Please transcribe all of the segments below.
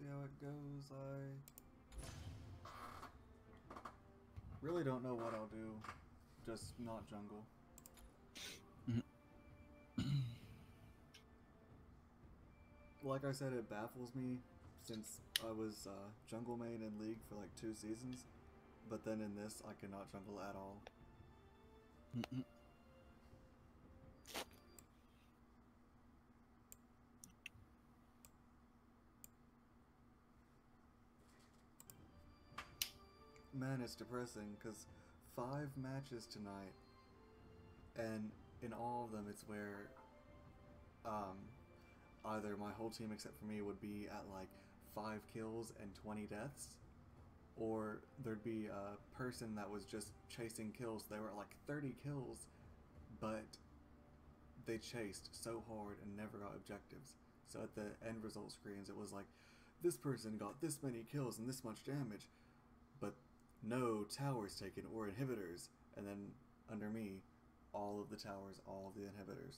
see how it goes. I really don't know what I'll do. Just not jungle. Like I said, it baffles me since I was jungle main in League for like 2 seasons, but then in this I cannot jungle at all. Man, it's depressing because 5 matches tonight, and in all of them it's where either my whole team except for me would be at like 5 kills and 20 deaths, or there'd be a person that was just chasing kills. They were at like 30 kills, but they chased so hard and never got objectives. So at the end result screens it was like, this person got this many kills and this much damage, but no towers taken or inhibitors, and then under me, all of the towers, all of the inhibitors.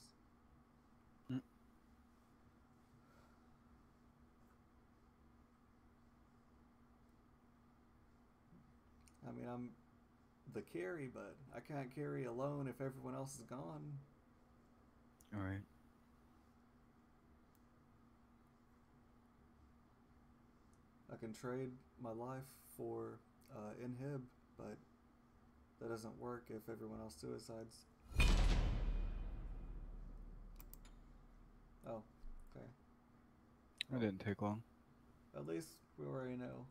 I mean, I'm the carry, but I can't carry alone if everyone else is gone. Alright. I can trade my life for inhib, but that doesn't work if everyone else suicides. Oh, okay. That didn't take long. At least we already know.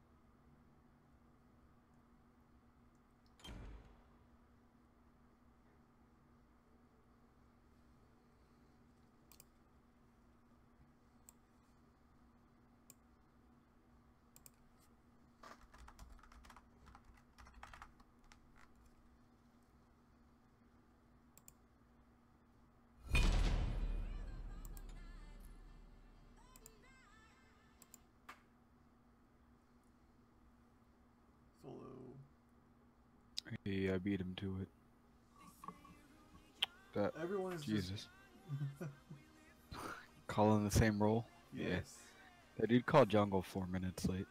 Solo. Yeah, I beat him to it. That Everyone is Jesus. Calling the same role? Yes. Yeah. That dude called jungle 4 minutes late.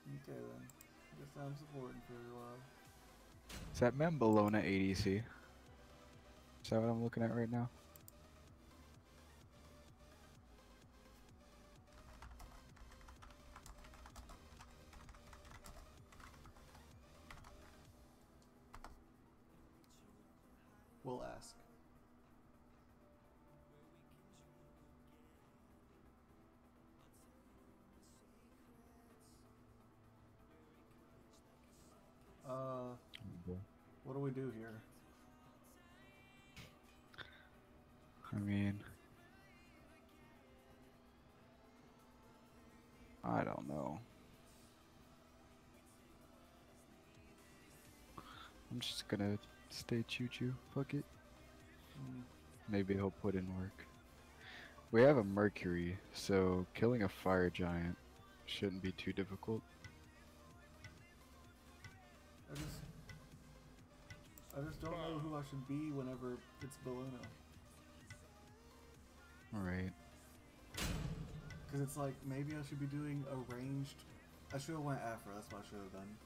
Okay then. Guess I'm supporting for a while. Is that Membelona ADC? Is that what I'm looking at right now? We'll ask. What do we do here? I mean, I don't know. I'm just gonna stay choo-choo. Fuck it. Maybe he'll put in work. We have a Mercury, so killing a fire giant shouldn't be too difficult. I just don't know who I should be whenever it's Bologna. Alright. Because it's like, maybe I should be doing a ranged... I should have went Afro, that's what I should have done.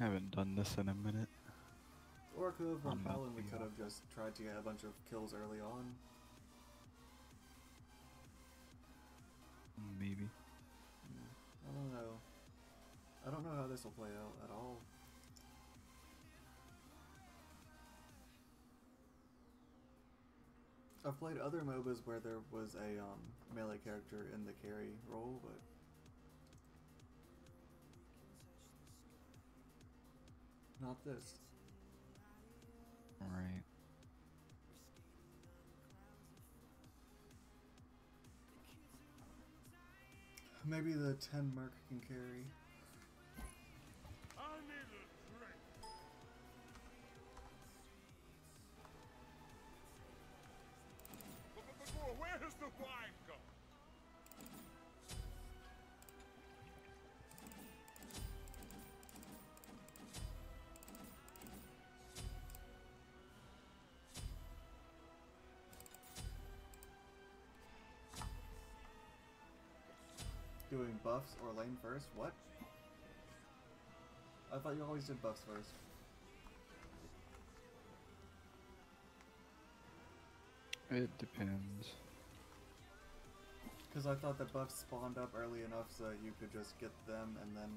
I haven't done this in a minute. Or I could have run Hell and we could have just tried to get a bunch of kills early on. Maybe. I don't know. I don't know how this will play out at all. I've played other MOBAs where there was a melee character in the carry role, but not this. Alright. Maybe the 10 Merc can carry. I need a drink. But where has the wine gone? doing buffs or lane first? What? I thought you always did buffs first. It depends. Because I thought that buffs spawned up early enough so that you could just get them and then...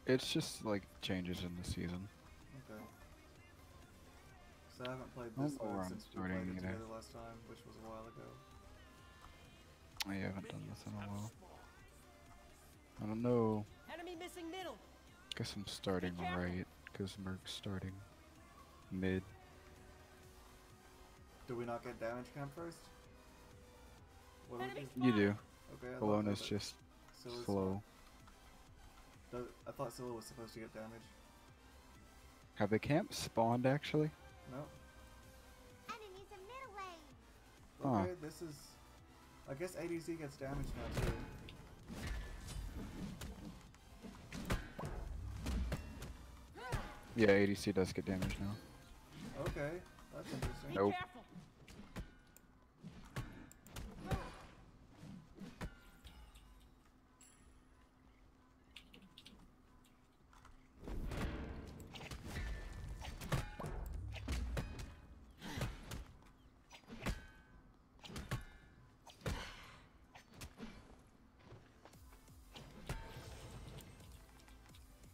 It's just like changes in the season. Okay. So I haven't played this mode since we played it together last time, which was a while ago. I haven't done this in a while. I don't know. Enemy missing middle. Guess I'm starting right, because Merc's starting mid. Do we not get damage camp first? What do we do? You do. Okay, I Bologna's thought just Scylla's slow. I thought Scylla was supposed to get damage. Have the camps spawned actually? No. Enemies in middle lane. Okay, this is... I guess ADC gets damage now too. Yeah, ADC does get damage now. Okay, that's interesting. Nope. Careful.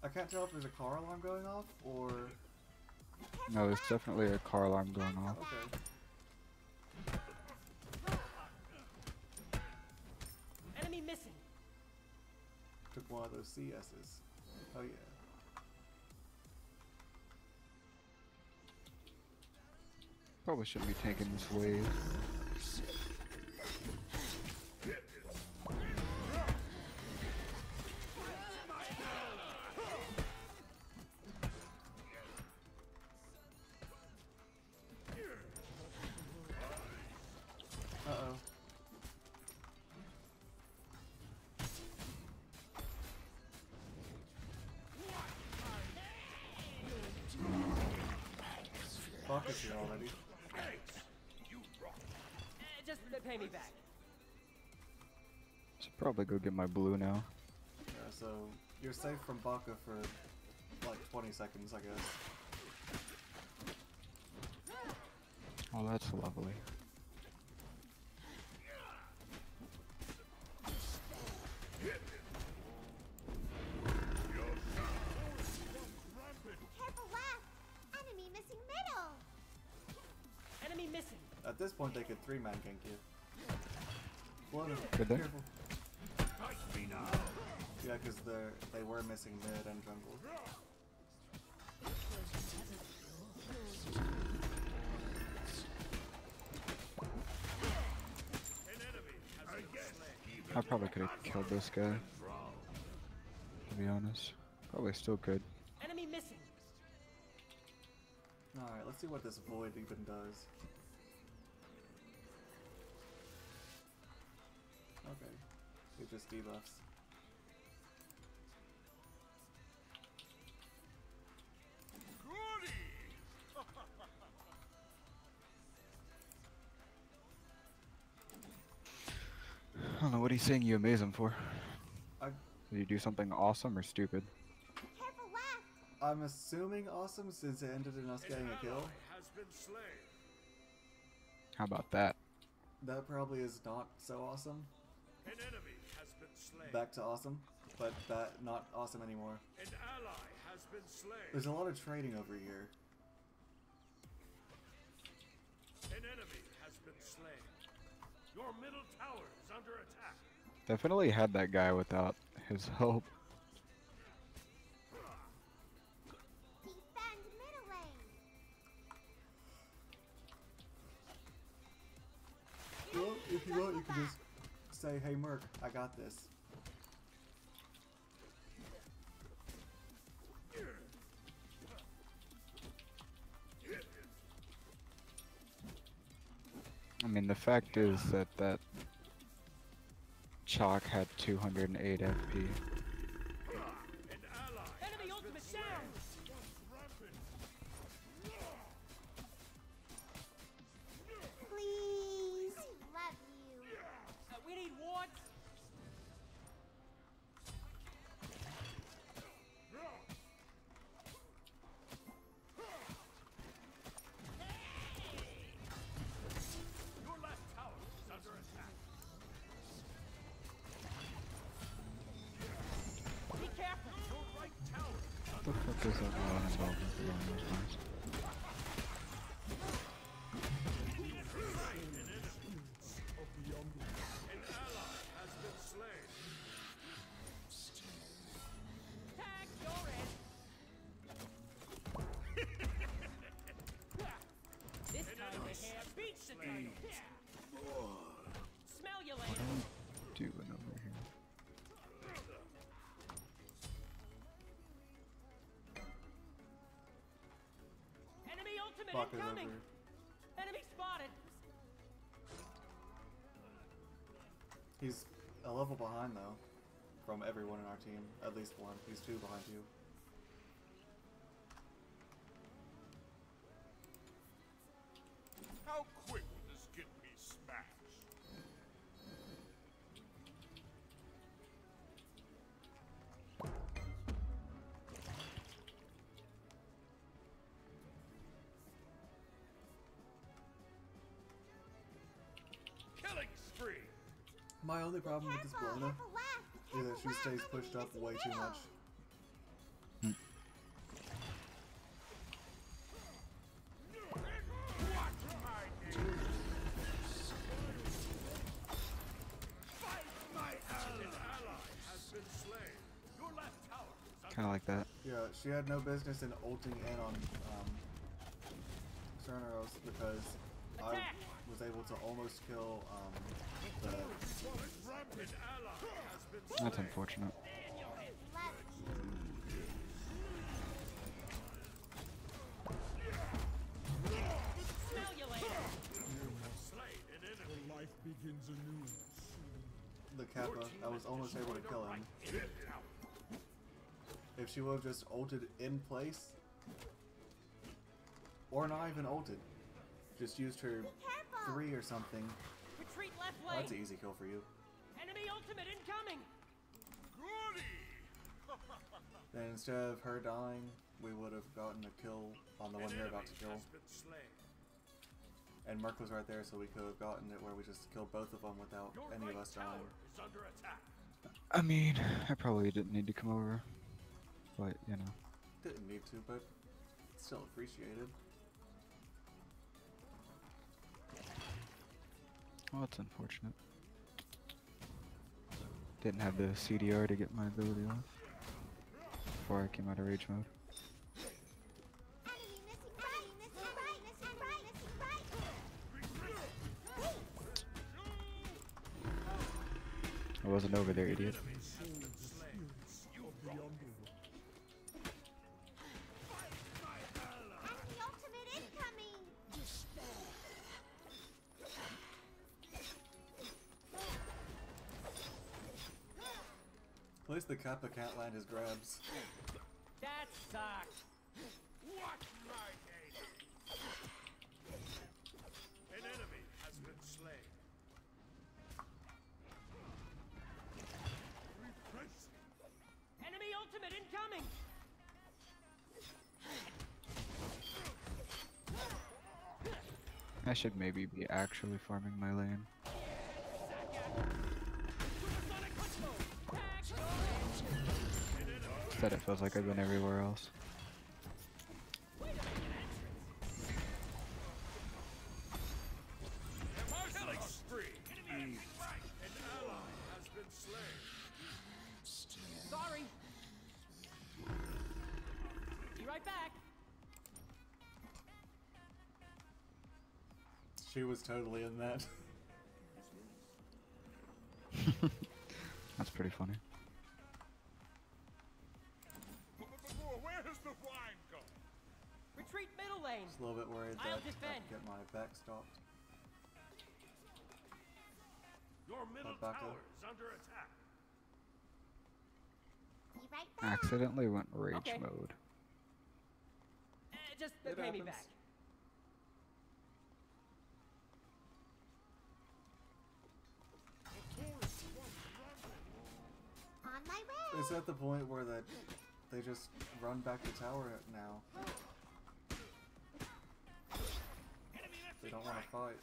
I can't tell if there's a car alarm going off or... No, there's definitely a car alarm going off. Okay. Enemy missing. Took one of those CS's. Oh yeah. Probably shouldn't be taking this wave. Uh-oh. Bucket's here already. Just pay me back. Should probably go get my blue now. Yeah, so you're safe from Baka for like 20 seconds, I guess. Oh, that's lovely. Careful left. Enemy missing middle. Enemy missing. At this point, they could 3-man gank you. Blood him. Could they? Careful. Yeah, because they were missing mid and jungle. I probably could have killed this guy. To be honest. Probably still good. Enemy missing. Alright, let's see what this void even does. Okay. It just debuffs. I don't know what he's saying you amaze him for. I, Did you do something awesome or stupid? Careful left. I'm assuming awesome since it ended in us getting a kill. How about that? That probably is not so awesome. Back to awesome, but that not awesome anymore. There's a lot of trading over here. An enemy has been slain. Your middle tower is under attack. Definitely had that guy without his help. Defend middle lane. Well, if you want, you can just say, "Hey, Merc, I got this." I mean, the fact is that that Chalk had 208 FP. Enemy ultimate down. Please. Love you. This is not involved with the one was nice. An ally has been slain. Tag, you're in. This time the hair beats the title. Smell you What later. am I doing over here? Enemy ultimate Fuck is incoming. over. Enemy spotted. He's a level behind though, from everyone in our team. At least one. He's 2 behind you. How quick will this get me smashed? Killing spree. My only problem with this Careful, Blona careful left. is Careful that she left. stays Enemy pushed up missing way too middle. much. Watch my aim. Fight my ally. An ally has been slain. Your left tower is under Kinda like that. Yeah, she had no business in ulting in on Cerneros because I Attack! was able to almost kill the An ally has been slain. That's unfortunate. Left. Smell you later. Slain an enemy. Life begins anew. the Kappa. I was almost able to kill him. If she would have just ulted in place, or not even ulted, just used her Careful. 3 or something, Retreat left well, lane. that's an easy kill for you. Enemy ultimate incoming. Goody! Then instead of her dying, we would have gotten a kill on the one you're about to kill. Has been slain. And Merc was right there, so we could have gotten it where we just killed both of them without Your any right of us tower dying. is under attack. I mean, I probably didn't need to come over, but you know. Didn't need to, but still appreciated. Well, it's unfortunate. Didn't have the CDR to get my ability off before I came out of rage mode. Enemy missing right. Missing right. Missing right. Missing right. I wasn't over there, idiot. Of the underworld. Enemy ultimate incoming. At least the Kappa can't land his grabs. That sucks. Watch my aim. An enemy has been slain. Refreshing. Enemy ultimate incoming. I should maybe be actually farming my lane. Supersonic punch mode. Tag, you're in. Instead, it feels like I've been everywhere else. Way to make an entrance. Killing spree. An ally has been slain. Sorry. Be right back. She was totally in that. That's pretty funny. Where does the wine go? Retreat middle lane. Just a little bit worried I'll that I defend. could get my back stopped. Your middle back up. tower is under attack. Be right back. Accidentally went rage Okay. mode. Just It pay me happens. back. On my way. It's at the point where that they just run back to tower now. They don't want to fight.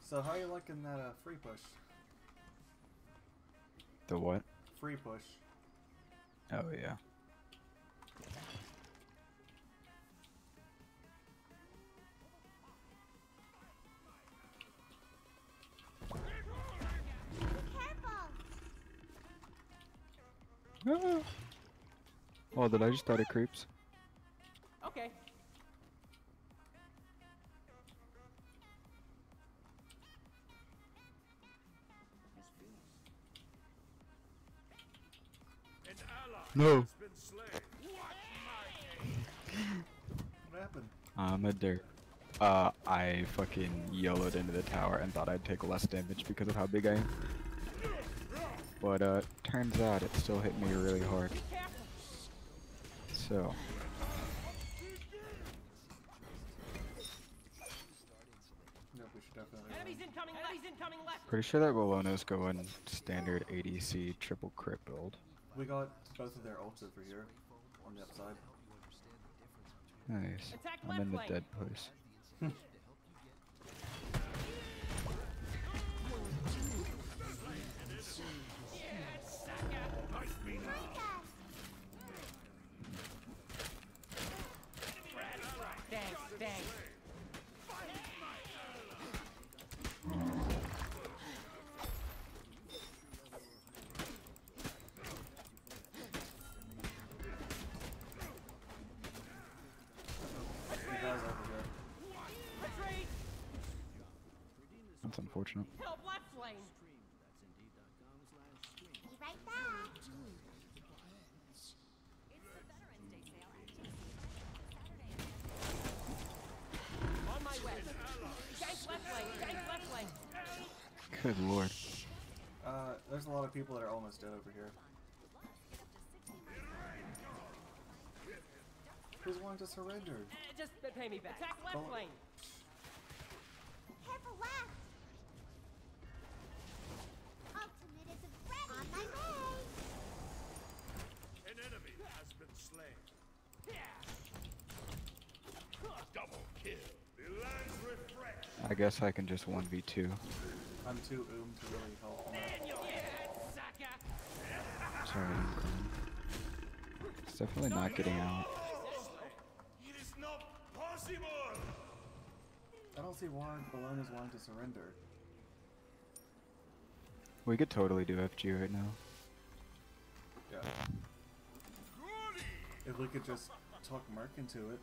So how you liking that free push? The what? Free push. Oh yeah. Careful! Ah. Oh, did I just start at creeps? Okay. An ally No. has been slain. What happened? I'm a dirt. I fucking YOLO'd into the tower and thought I'd take less damage because of how big I am. But turns out it still hit me really hard. So Nope, we should definitely. Enemies incoming left. Enemies incoming left. pretty sure that Bologna's going standard ADC triple crit build. We got both of their ults over here on the upside. Nice. Attack I'm left in the flank. dead place. Thanks, thanks. You guys over here. Retreat! That's unfortunate. Help left lane! Be right back. On my way. Gank left lane! Gank left lane! Good lord. There's a lot of people that are almost dead over here. Who's wanting to surrender? Just pay me back. Attack left Oh. lane! Careful left. Ultimate is ready. On my way. An enemy has been slain. Double kill. The lands refresh. I guess I can just 1v2. I'm too to really help. Sorry, I'm coming. It's definitely not getting out. It is not possible. I don't see why Bologna's wanting to surrender. We could totally do FG right now. Yeah. If we could just talk Merc into it.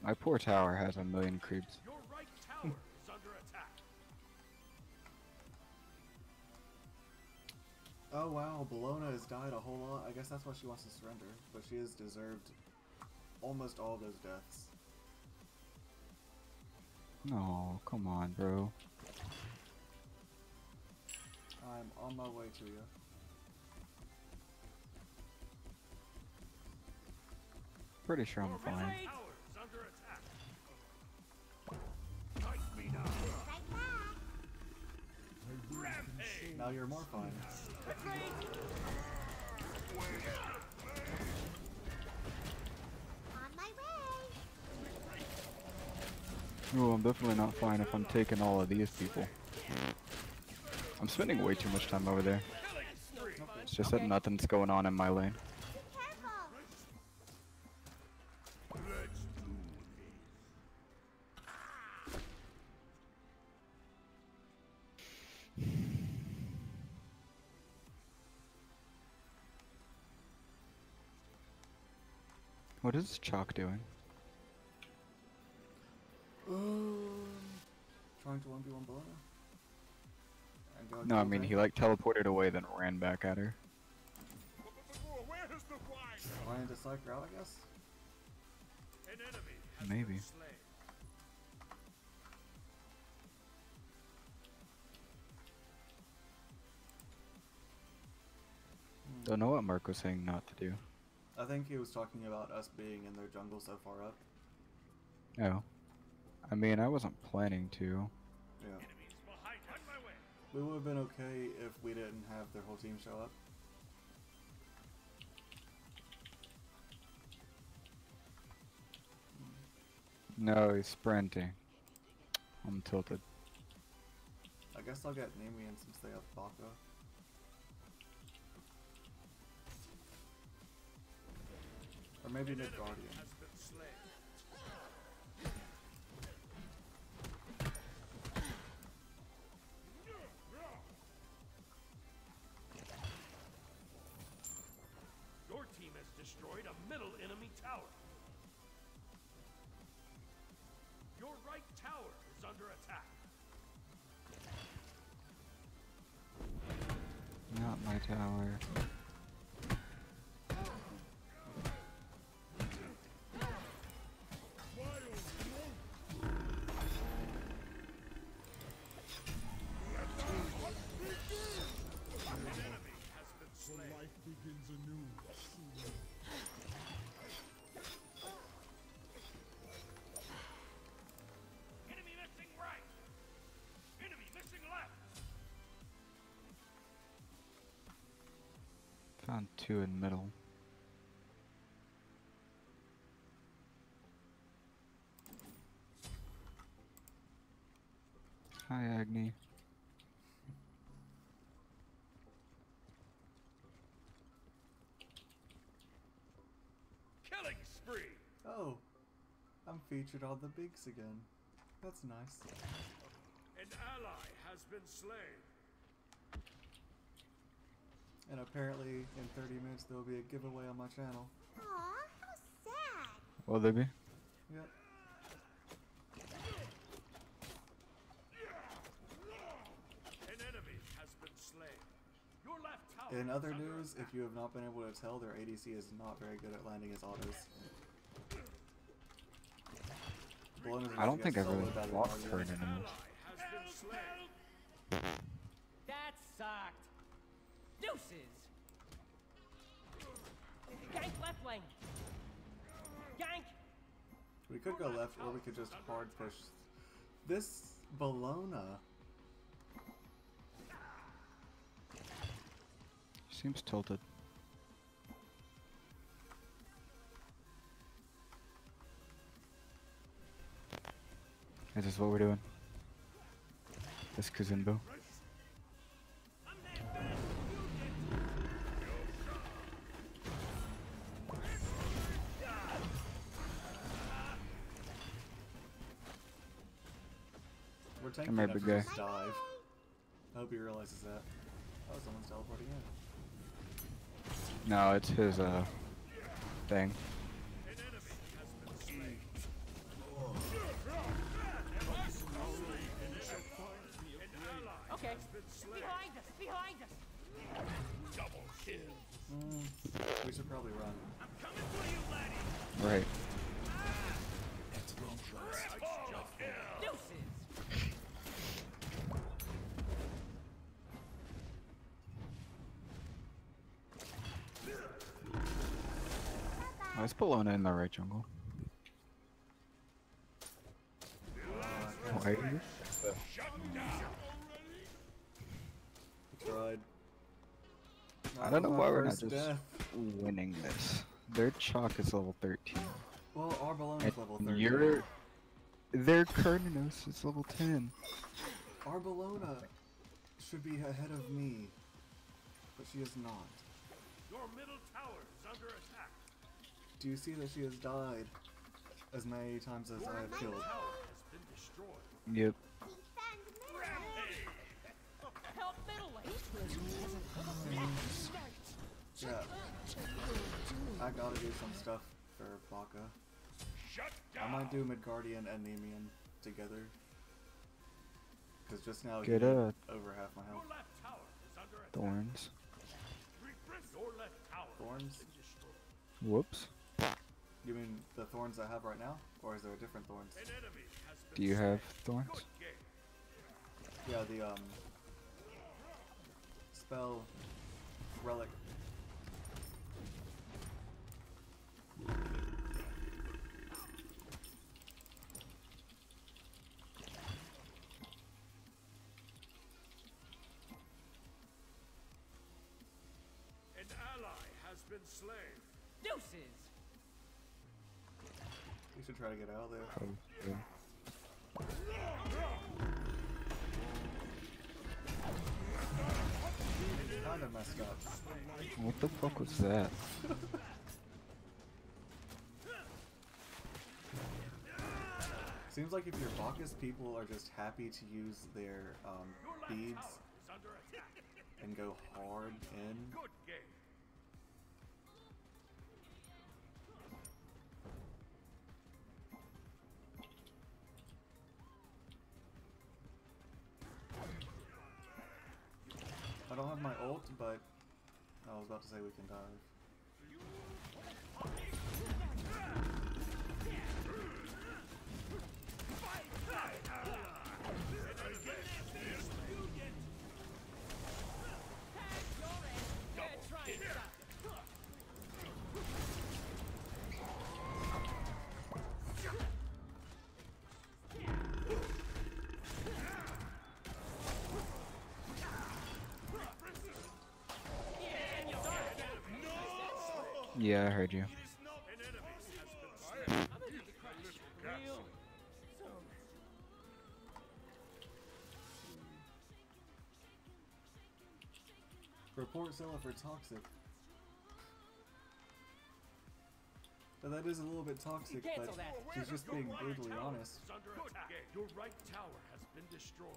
My poor tower has 1,000,000 creeps. Your right tower is under attack. Oh wow, Bologna has died a whole lot. I guess that's why she wants to surrender. But she has deserved almost all those deaths. No, come on, bro. I'm on my way to you. Pretty sure I'm fine. Retreat! Tower is under attack. Fight me now. Right back. Rampage. Now you're more fine. Retreat! On my way. Oh, I'm definitely not fine if I'm taking all of these people. I'm spending way too much time over there. It's just that nothing's going on in my lane. Be careful. Let's do What is Chalk doing? Trying to 1v1 Bologna. And go No, I dual mean tank. he like teleported away then ran back at her. Where is the wine? Wanting to psych her out, I guess? An enemy has Maybe. been slain. Don't know what Mark was saying not to do. I think he was talking about us being in their jungle so far up. Oh. I mean, I wasn't planning to. Yeah. Enemies behind. On my way. We would have been okay if we didn't have their whole team show up. No, he's sprinting. I'm tilted. I guess I'll get Namian since they have Baka. maybe An Mid enemy Guardian. has been slain. Your team has destroyed a middle enemy tower. Your right tower is under attack. Not my tower. An enemy has been The slain. life begins anew. Enemy missing right. Enemy missing left. Found two in middle. Hi, Agni. Killing spree. Oh, I'm featured on the bigs again. That's nice. An ally has been slain. And apparently, in 30 minutes, there will be a giveaway on my channel. Aw, how sad. Will they be? Yep. An enemy has been slain. Your left tower In is other under news, if attack. you have not been able to tell, their ADC is not very good at landing his autos. Balloon is I don't about to think get I've really soloed by the fought Guardian. for an An enemy. ally has been slain. That sucked. Deuces. Gank left lane. Gank. We could go left, or we could just hard push. This Bologna. Seems tilted. Is this what we're doing? This Kazimbo. We're taking Come here, enough big to guy. just dive. I hope he realizes that. Oh, someone's teleporting in. No, it's his thing. An enemy has been slain. An ally Okay. has been slain. Behind us. Behind us. Double kill. We should probably run. I'm coming for you, laddie. Right. Double kill. Deuces. Oh, it's Bologna in the right jungle. Why? Tried. I don't know why we're not First just death. winning this. Their chalk is level 13. Well, our Bologna's level 30. Their Carninos is level 10. Our Bologna should be ahead of me, but she is not. Your middle tower is under attack. Do you see that she has died as many times as I have killed? Tower has been destroyed. Yep. Defend middle. Help middle lane. Yeah. I gotta do some stuff for Baka. Shut I down. might do Midgardian and Nemean together. Because just now he Get did up. over half my Your health. left tower is under attack. Thorns. Your left tower Thorns? has been destroyed. Whoops. You mean the thorns I have right now? Or is there different thorns? An enemy has been Do you slain. have thorns? Good game. Yeah, the spell relic. An ally has been slain. Deuces. We should try to get out of there. Oh, yeah. Kinda messed up. What the fuck was that? Seems like if your Bacchus people are just happy to use their Your left beads tower is under attack. and go hard in, Good game. I don't have my ult, but I was about to say we can dive. Yeah, I heard you. An enemy has been slain. Real. Report Zilla for toxic. But that is a little bit toxic, but Cancel that. she's just being brutally honest. Is under attack. Your right tower has been destroyed.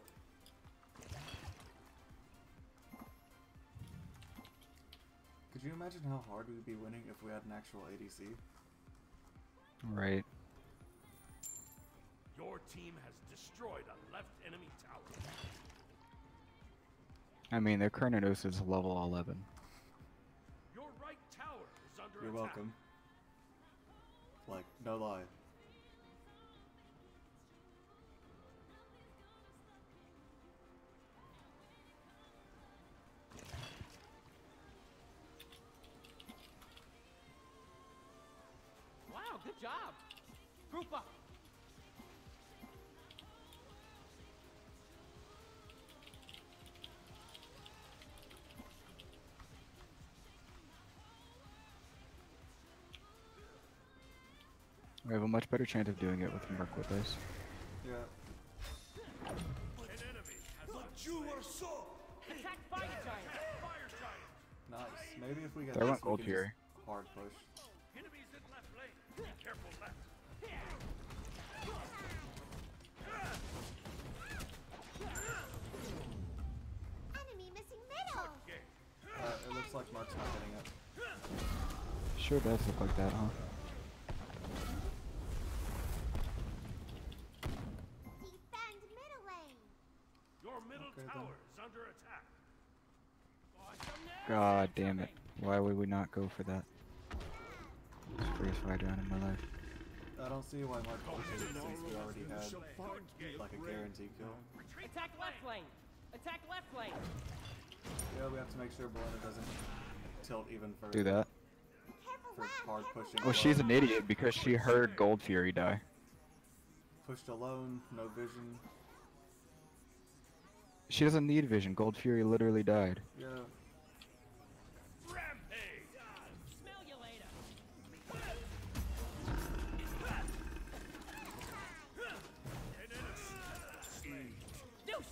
Could you imagine how hard we'd be winning if we had an actual ADC? Right. Your team has destroyed a left enemy tower. I mean, their Carnados is level 11. Your right tower is under You're attack. welcome. Like, no lie. Wow, good job. Group up. We have a much better chance of doing it with Merc with us. Yeah. An enemy has been slain. Attack fire giant. Fire giant. Nice. Maybe if we get There this, went we Gold can Fury. just hard push. Enemies in left lane. Be careful left. Enemy missing middle. Game. It looks like Mark's not getting it. Sure does look like that, huh? Defend middle lane. Your middle Okay, then. tower is under attack. God damn it. Why would we not go for that? It's the first fight round in my life. I don't see why Mark pushes it since we already had like a guaranteed kill. Attack left lane. Attack left lane. Yeah, we have to make sure Belinda doesn't tilt even further. Do that. Careful For left. hard Careful pushing. Well, she's an idiot because she heard Gold Fury die. Pushed alone, no vision. She doesn't need vision. Gold Fury literally died. Yeah. Rampage. Smell you later. An enemy slain. Deuces.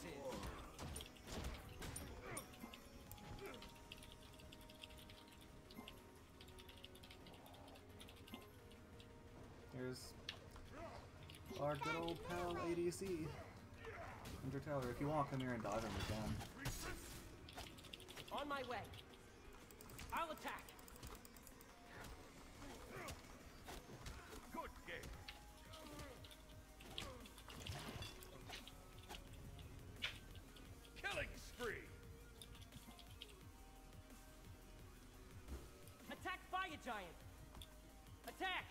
Here's our good old pal ADC. Under tower. If you want, come here and dive him, we can. On my way. I'll attack. Good game. Killing spree. Attack fire giant. Attack.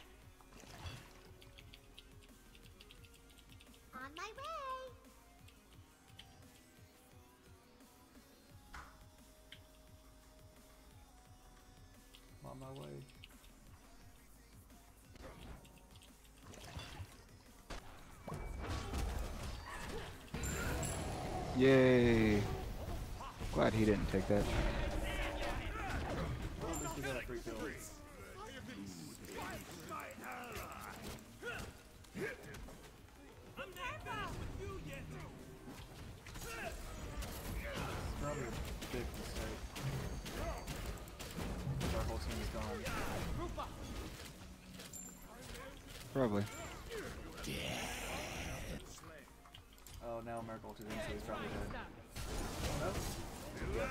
On my way. I'm on my way. Yay! Glad he didn't take that. Well, at least we got a free kill. It's probably a big mistake. Our whole team is gone. Group up. Probably. now Merc ulted in, so he's probably dead. Stop. No? Yep.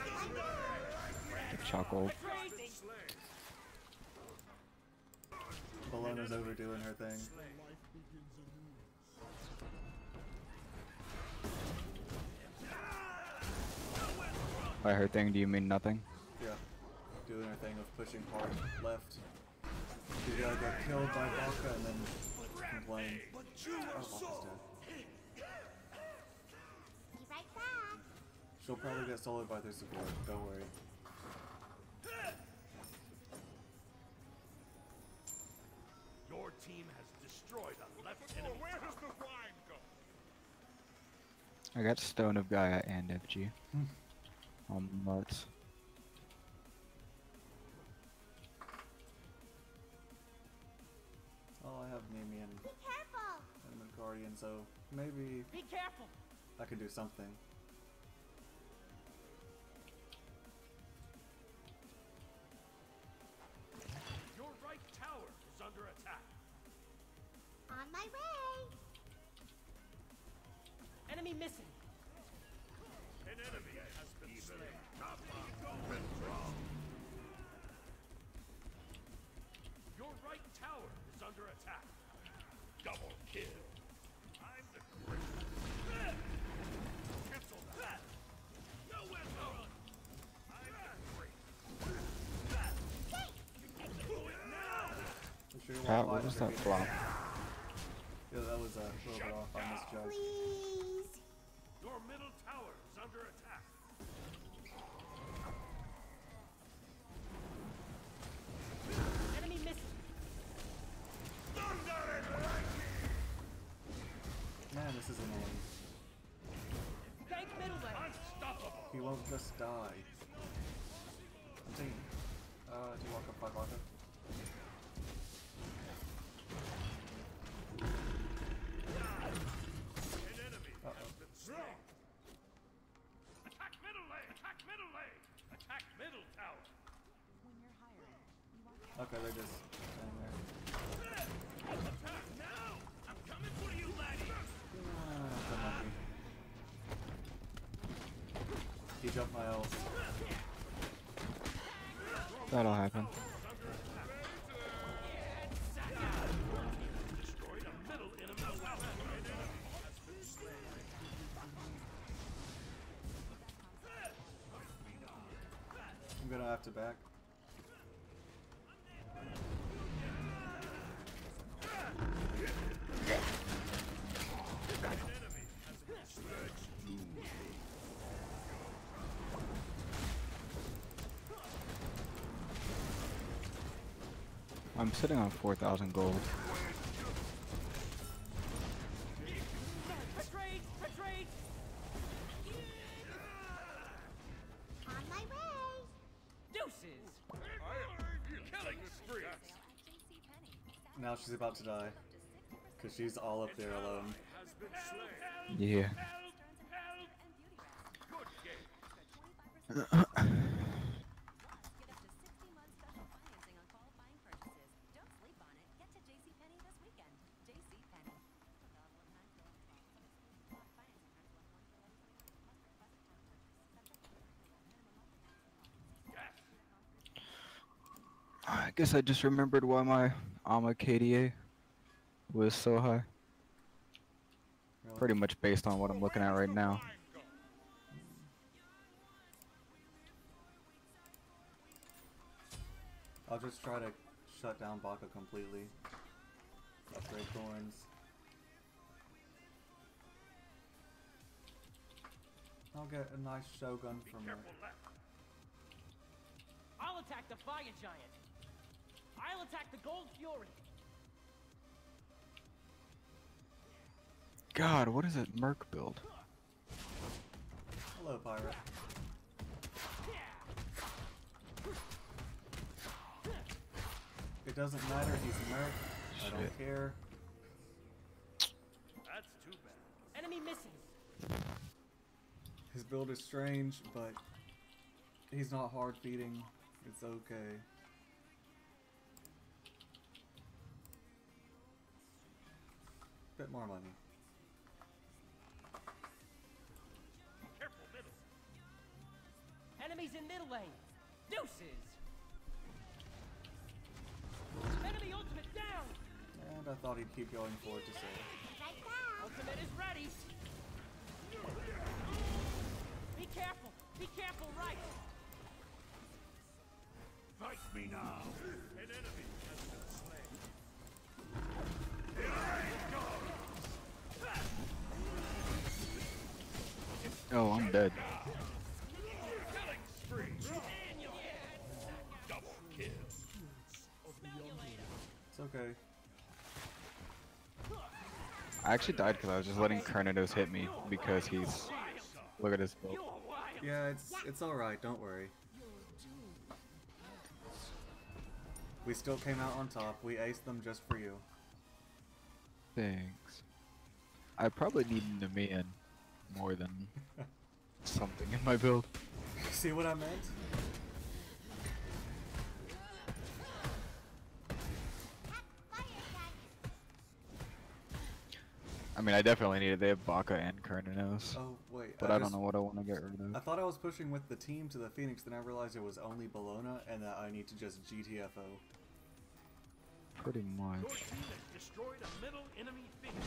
Chocolate. Crazy. Bologna's overdoing her thing. Life begins anew. By her thing, do you mean nothing? Yeah. Doing her thing of pushing hard left. She's gotta get killed by Baka and then complain. Oh, Baka's dead. Be right back. She'll probably get soloed by their support, don't worry. Your team has destroyed a left enemy. Where does the wine go? I got Stone of Gaia and FG. On nuts. Oh, I have Mimi and Be careful. the Guardian, so maybe Be careful. I can do something. Your right tower is under attack. On my way. Enemy missing. An enemy has been slain. Your right tower is under attack. Double kill. I'm the great. Cancel that. Nowhere to run. I'm the great. Do it now. I'm sure you Pat, won't what fight was under that me. flop? Yeah, that was a little bit off. I misjudged. Please. Your middle tower is under attack. Enemy missing. Thunder and lightning. Man, this is annoying. Gank middle lane. Unstoppable. He won't just die. I'm taking. Do you walk up 5 Arthur? An enemy has been slain. Attack middle lane. Attack middle lane. Attack middle tower. Okay, they're just standing there. Attack now. I'm coming for you, laddie. Ah, so lucky. He jumped my ult. That'll happen. Destroyed a middle enemy. An enemy has been slain. I'm gonna have to back. I'm sitting on 4,000 gold. Retreat. Retreat. On my way. Deuces. Killing spree. Now she's about to die. Because she's all up there alone. Has been slain. Yeah. Good game. I guess I just remembered why my Alma KDA was so high. Really. Pretty much based on what I'm looking at right now. I'll just try to shut down Baka completely. Upgrade thorns. I'll get a nice Shogun from her. Careful left. I'll attack the fire giant. I'll attack the gold fury. God, what is that Merc build? Hello, pirate. It doesn't matter, he's a merc. I don't Shit. care. That's too bad. Enemy missing. His build is strange, but he's not hard feeding. It's okay. Bit more money. Enemies in middle lane. Deuces. Enemy ultimate down. And I thought he'd keep going forward to save. Right now. Ultimate is ready. Be careful. Be careful, right. Fight me now. An enemy has been slain. Oh, I'm dead. Killing spree. Double kill. It's okay. I actually died because I was just letting Carnidos hit me because he's. Look at his build. Yeah, it's alright, don't worry. We still came out on top. We aced them just for you. Thanks. I probably need Nemean more than something in my build. See what I meant? Fire gun. I mean, I definitely need it. They have Baka and Carninos. Oh, wait. But I don't know what I want to get rid I of. thought I was pushing with the team to the Phoenix, then I realized it was only Bologna and that I need to just GTFO. Pretty Your much. team has destroyed a middle enemy Phoenix.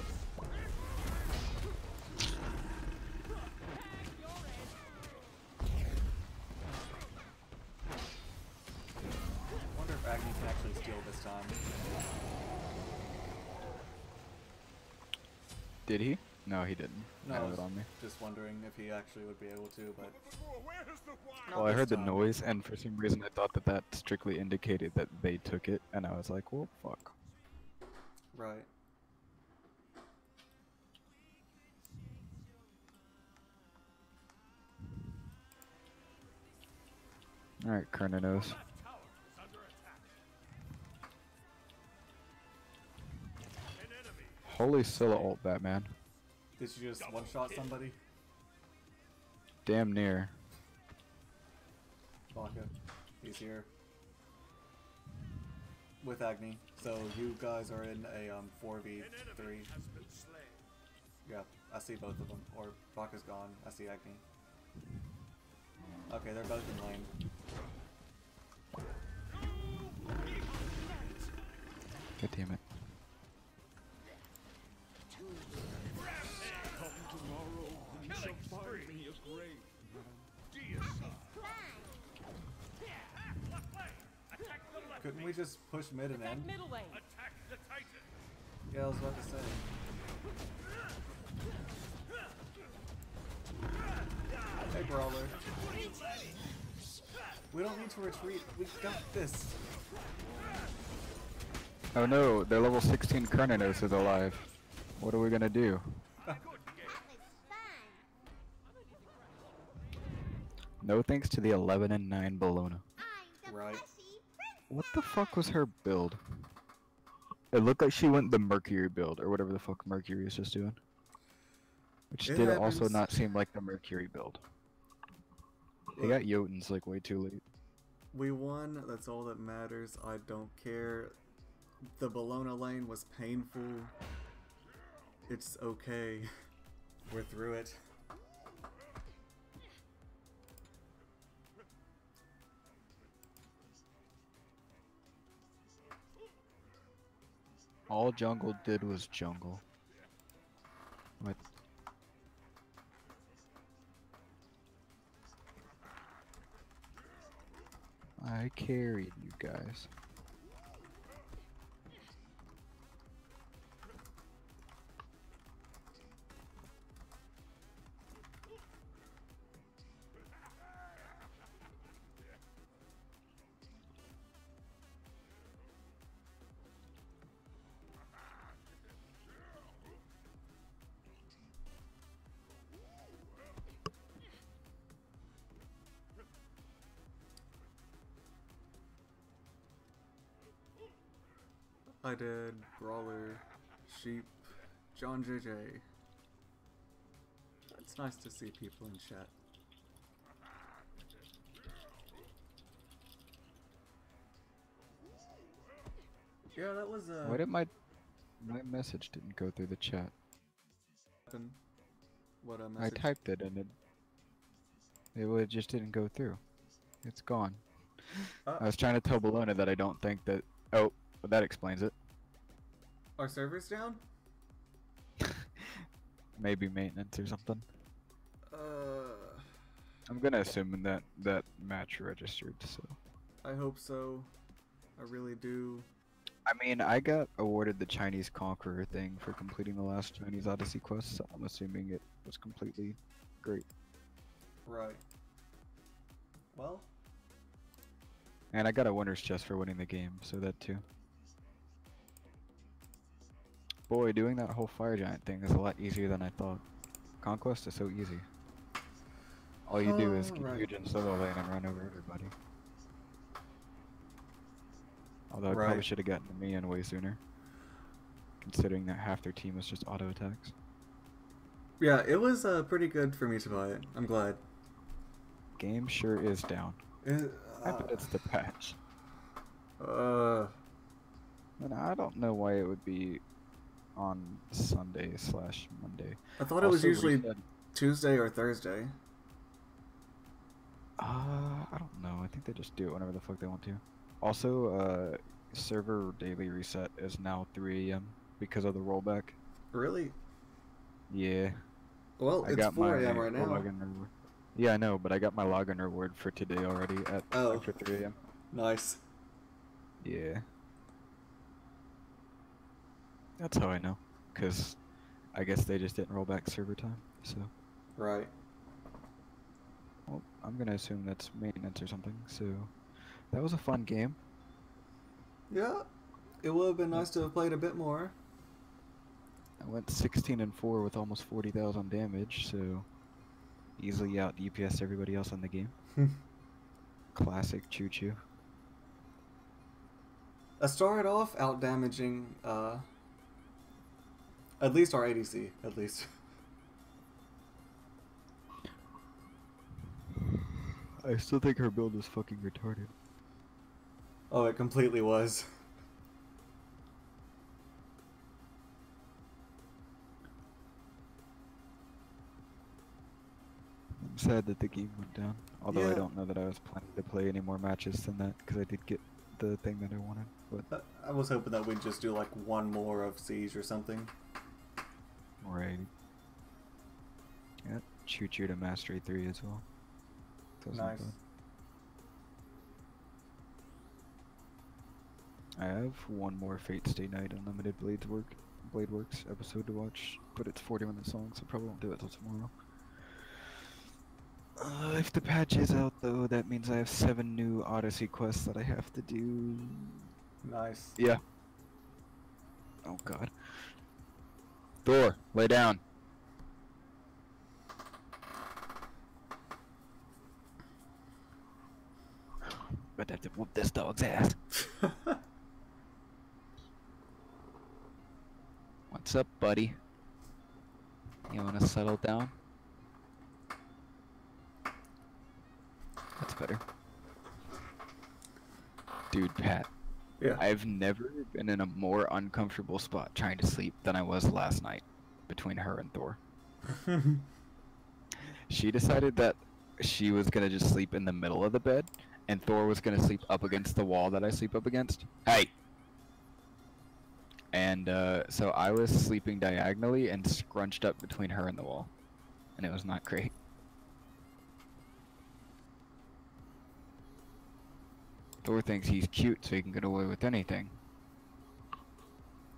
I wonder if Agni can actually steal this time. Did he? No, he didn't. No, I I have was it on me. just wondering if he actually would be able to, but Where's the wire? not Well, I this heard the time. noise, and for some reason I thought that that strictly indicated that they took it, and I was like, well, fuck. Right. Alright, Carninos. Left tower is under attack. An enemy. Holy Scylla ult, Batman. Did you just one-shot somebody? Damn near. Baka. He's here. With Agni. So you guys are in a An 4v3. enemy has been slain. Yeah, I see both of them. Or Baka's gone. I see Agni. Okay, they're both in lane. God damn it. Come tomorrow, and you shall Killing find spree. me a grave. Deicide. Fine. Left lane. Attack the left. Couldn't we just push mid and Attack end? middle lane. Attack the Titan. Yeah, I was about to say. Hey, Brawler. We don't need to retreat. We got this. Oh no, their level 16 Carninos is alive. What are we gonna do? Good game. That was fun. No thanks to the 11 and 9 Bologna. I'm the Right. fleshy princess. What the fuck was her build? It looked like she went the Mercury build, or whatever the fuck Mercury is just doing. Which It did also happens. not seem like the Mercury build. They got Jotuns like way too late. We won. That's all that matters. I don't care. The Bologna lane was painful. It's okay. We're through it. All jungle did was jungle. What? I carried you guys. I did Brawler, Sheep, John JJ. It's nice to see people in chat. Yeah, that was Why did my message didn't go through the chat? what a I message. typed it and it just didn't go through. It's gone. Uh, I was trying to tell Bologna that I don't think that. Oh, but that explains it. Are servers down? Maybe maintenance or something. Uh, I'm gonna assume that match registered. So. I hope so. I really do. I mean, I got awarded the Chinese Conqueror thing for completing the last Chinese Odyssey quest, so I'm assuming it was completely great. Right. Well, And I got a winner's chest for winning the game, so that too. Boy, doing that whole fire giant thing is a lot easier than I thought. Conquest is so easy. All you do is get right. huge in solo lane and run over everybody. Although I Right. probably should have gotten the Minion way sooner, considering that half their team was just auto attacks. yeah, it was pretty good for me to buy it. I'm glad. Game sure is down. It, I bet it's the patch. uh, And I don't know why it would be on Sunday/Monday. I thought it was Also, usually reset- Tuesday or Thursday. I don't know. I think they just do it whenever the fuck they want to. Also, server daily reset is now 3 a.m. because of the rollback. Really? Yeah. Well, I it's got 4 my a.m. right now. login reward. Yeah, I know, but I got my login reward for today already at Oh. after 3 a.m. Nice. Yeah. That's how I know, because I guess they just didn't roll back server time, so. Right. Well, I'm gonna assume that's maintenance or something, so. That was a fun game. Yeah. It would have been nice to have played a bit more. I went 16-4 with almost 40,000 damage, so easily out DPS everybody else on the game. Classic Choo Choo. I started off out damaging, at least our ADC, at least. I still think her build is fucking retarded. Oh, it completely was. I'm sad that the game went down. Although Yeah. I don't know that I was planning to play any more matches than that, because I did get the thing that I wanted. But I was hoping that we'd just do like one more of Siege or something. right. Yep, Choo Choo to Mastery 3 as well. That was not Nice. bad. I have one more Fate Stay Night Unlimited Blade Works episode to watch, but it's 40 minutes long, so probably won't do it till tomorrow. If the patch is out though, that means I have 7 new Odyssey quests that I have to do. Nice. Yeah. Oh god. Thor, lay down. But I have to whoop this dog's ass. What's up, buddy? You wanna settle down? That's better. Dude, Pat, Yeah. I've never been in a more uncomfortable spot trying to sleep than I was last night between her and Thor. She decided that she was gonna just sleep in the middle of the bed, and Thor was gonna sleep up against the wall that I sleep up against. Hey! And so I was sleeping diagonally and scrunched up between her and the wall. And it was not great. Thor thinks he's cute so he can get away with anything.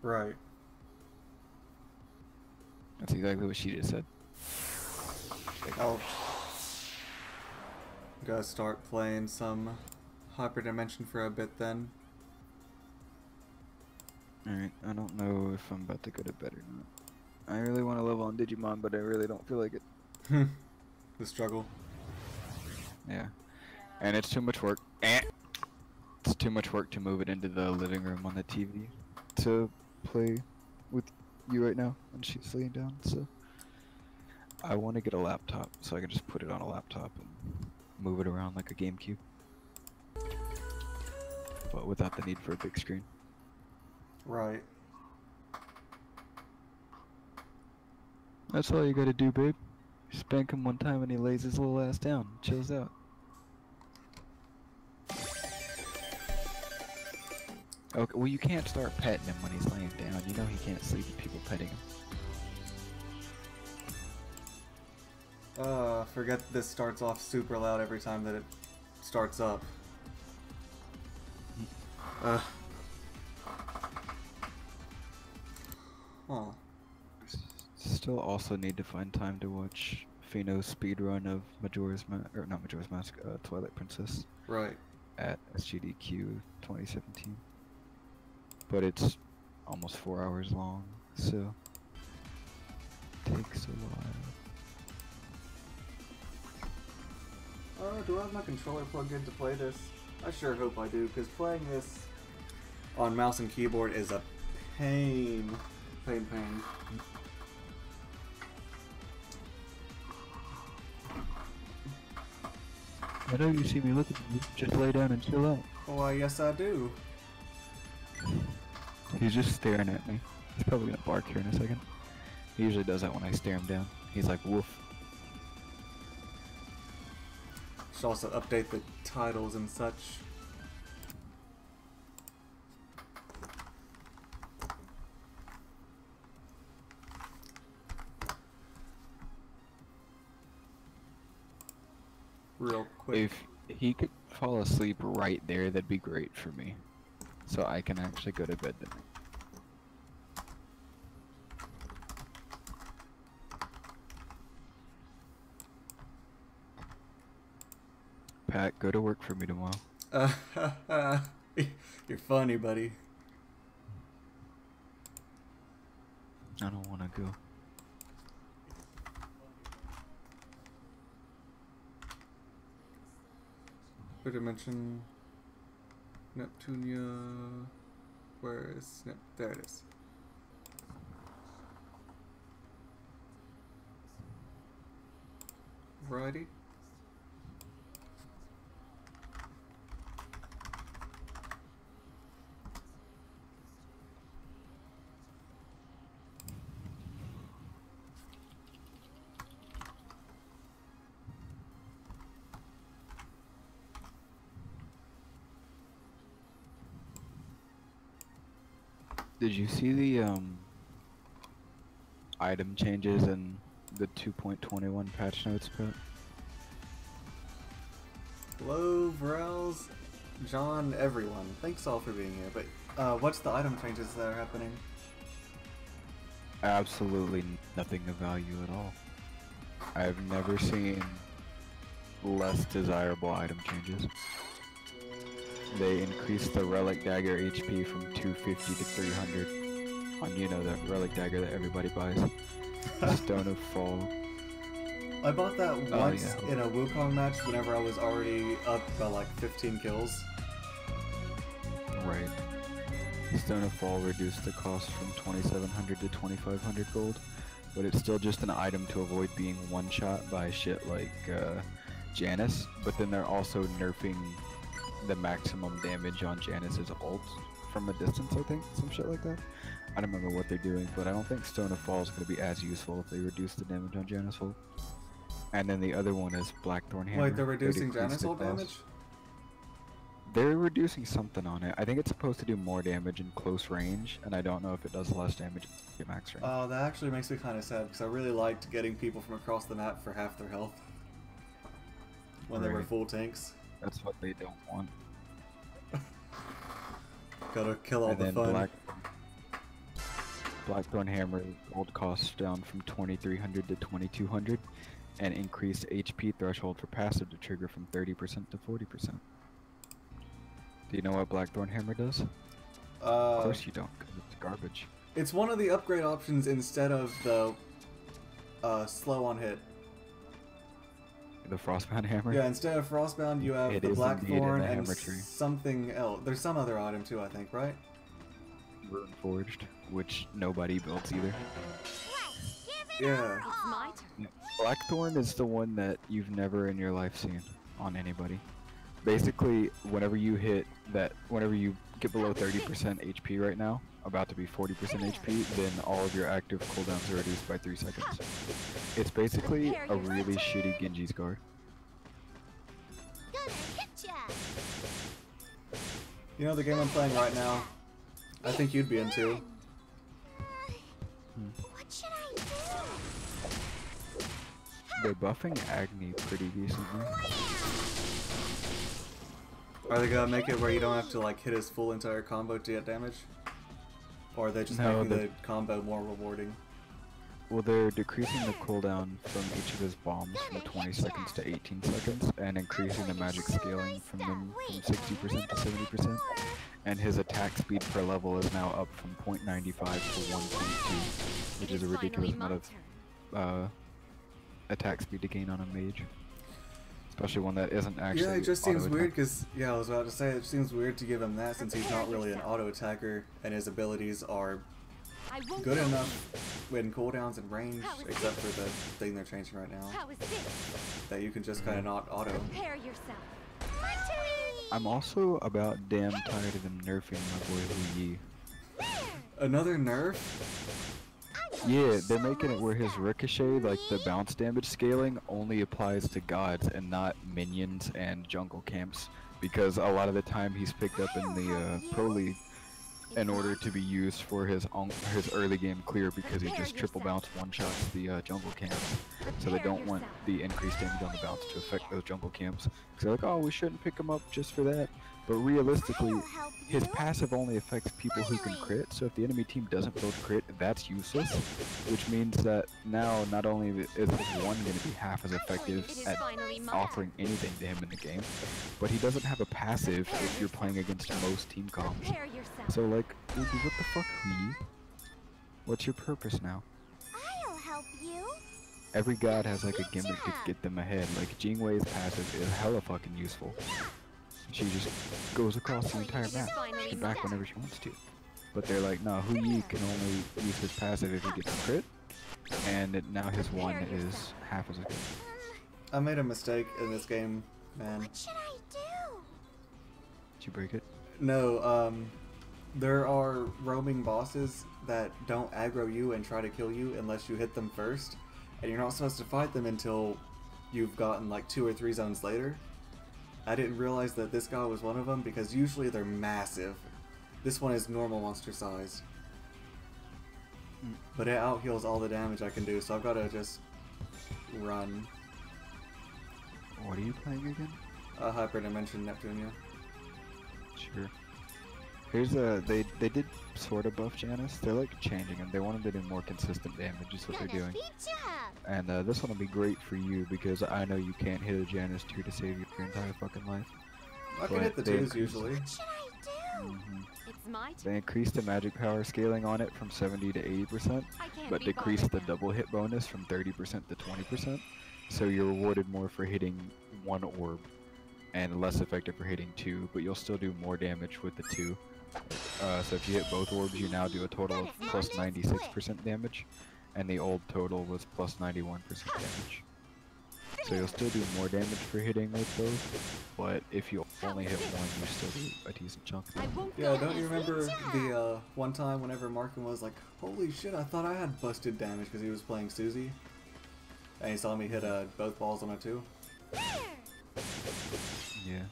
Right. That's exactly what she just said. I'll gotta start playing some Hyperdimension for a bit then. Alright, I don't know if I'm about to go to bed or not. I really want to level on Digimon, but I really don't feel like it. The struggle. Yeah. And it's too much work. It's too much work to move it into the living room on the TV to play with you right now when she's laying down, so I want to get a laptop so I can just put it on a laptop and move it around like a GameCube. But without the need for a big screen. Right. That's all you gotta do, babe. Spank him one time and he lays his little ass down, chills out. Okay, well you can't start petting him when he's laying down. You know he can't sleep with people petting him. Forget this starts off super loud every time that it starts up. Huh. Still also need to find time to watch Fino's speedrun of Majora's or not Majora's Mask, Twilight Princess. Right. At SGDQ 2017. But it's almost 4 hours long, so takes a while. Do I have my controller plugged in to play this? I sure hope I do, because playing this on mouse and keyboard is a pain. Pain. I know you see me looking at you. Just lay down and chill out. Why, yes I do. He's just staring at me. He's probably gonna bark here in a second. He usually does that when I stare him down. He's like, woof. Should also update the titles and such. Real quick. If he could fall asleep right there, that'd be great for me. So I can actually go to bed tonight. Pat, go to work for me tomorrow. You're funny, buddy. I don't want to go. Hyperdimension Neptunia. Where is there it is. Variety. Did you see the item changes in the 2.21 patch notes, Pat? Hello, Vrels, John, everyone. Thanks all for being here. But what's the item changes that are happening? Absolutely nothing of value at all. I've never seen less desirable item changes. They increased the relic dagger HP from 250 to 300 on, you know, that relic dagger that everybody buys. Stone of Fall. I bought that once yeah. in a Wukong match whenever I was already up by like 15 kills. Right. Stone of Fall reduced the cost from 2,700 to 2,500 gold, but it's still just an item to avoid being one-shot by shit like Janice, but then they're also nerfing the maximum damage on Janice's ult from a distance, I think, some shit like that. I don't remember what they're doing, but I don't think Stone of Fall is going to be as useful if they reduce the damage on Janice ult. And then the other one is Blackthorn Hammer. Wait, they're reducing Janice ult damage? They're reducing something on it. I think it's supposed to do more damage in close range, and I don't know if it does less damage at max range. Oh, that actually makes me kind of sad, because I really liked getting people from across the map for half their health when they were full tanks. That's what they don't want. Gotta kill all the fun. Blackthorn Hammer gold cost down from 2,300 to 2,200, and increased HP threshold for passive to trigger from 30% to 40%. Do you know what Blackthorn Hammer does? Of course you don't, 'cause it's garbage. It's one of the upgrade options instead of the slow on hit. The Frostbound Hammer? Yeah, instead of Frostbound, you have the Blackthorn and hammer tree. something else. There's some other item too, I think, right? Rune Forged, which nobody builds either. Yeah. It's my turn. Blackthorn is the one that you've never in your life seen on anybody. Basically, whenever you get below 30% HP right now, about to be 40% HP, then all of your active cooldowns are reduced by 3 seconds. It's basically a really shitty Genji scar. Gonna hit ya. You know the game I'm playing right now? I think you'd be into. What should I do? They're buffing Agni pretty decently. Are they gonna make it where you don't have to like hit his full entire combo to get damage? Or are they just No, making the combo more rewarding? Well, they're decreasing the cooldown from each of his bombs from 20 seconds to 18 seconds, and increasing the magic scaling from them from 60% to 70%. And his attack speed per level is now up from 0.95 to 1.2, which is a ridiculous amount of attack speed to gain on a mage. Especially one that isn't actually. Yeah, it just seems auto-attack. weird because, yeah, I was about to say, it seems weird to give him that since he's not really an auto attacker and his abilities are I won't good go enough easy. in cooldowns and range, How is except this? for the thing they're changing right now, How is this? that you can just kind of not auto. Prepare yourself. I'm also about damn tired of them nerfing my boy Hu Yi. Another nerf? Yeah, they're making it where his ricochet, like the bounce damage scaling, only applies to gods and not minions and jungle camps. Because a lot of the time he's picked up in the Pro League in order to be used for his early game clear because he just triple bounce one shots the jungle camps. So they don't want the increased damage on the bounce to affect those jungle camps. Because they're like, oh, we shouldn't pick him up just for that. But realistically, his passive only affects people who can crit, so if the enemy team doesn't build crit, that's useless. Which means that now not only is his one going to be half as effective at offering anything to him in the game, but he doesn't have a passive if you're playing against most team comps. Prepare yourself. So like, what the fuck, Hui? What's your purpose now? I'll help you. Every god has like a gimmick to get them ahead, like Jingwei's passive is hella fucking useful. She just goes across the entire map. She can back whenever she wants to. But they're like, no, Hu Yi can only use his passive if he gets a crit, and now his one is half as good. I made a mistake in this game, man. What should I do? Did you break it? No, there are roaming bosses that don't aggro you and try to kill you unless you hit them first, and you're not supposed to fight them until you've gotten like 2 or 3 zones later. I didn't realize that this guy was one of them because usually they're massive. This one is normal monster size. But it out-heals all the damage I can do, so I've got to just run. What are you playing again? Hyperdimension Neptunia. Sure. Here's they did sort of buff Janice. They're like changing him. They wanted to do more consistent damage is what they're doing. And this one will be great for you because I know you can't hit a Janice 2 to save your entire fucking life. I can But hit the they 2s increased- usually. What should I do? It's my turn. They increased the magic power scaling on it from 70 to 80%, I can't but be decreased the bothered now. double hit bonus from 30% to 20%. So you're rewarded more for hitting 1 orb and less effective for hitting 2, but you'll still do more damage with the 2. So if you hit both orbs, you now do a total of plus 96% damage, and the old total was plus 91% damage. So you'll still do more damage for hitting with both, but if you only hit one, you still do a decent chunk of I damage. won't Yeah, go don't you easy. remember the one time whenever Markin was like, holy shit, I thought I had busted damage because he was playing Susie? And he saw me hit both balls on a 2? Yeah.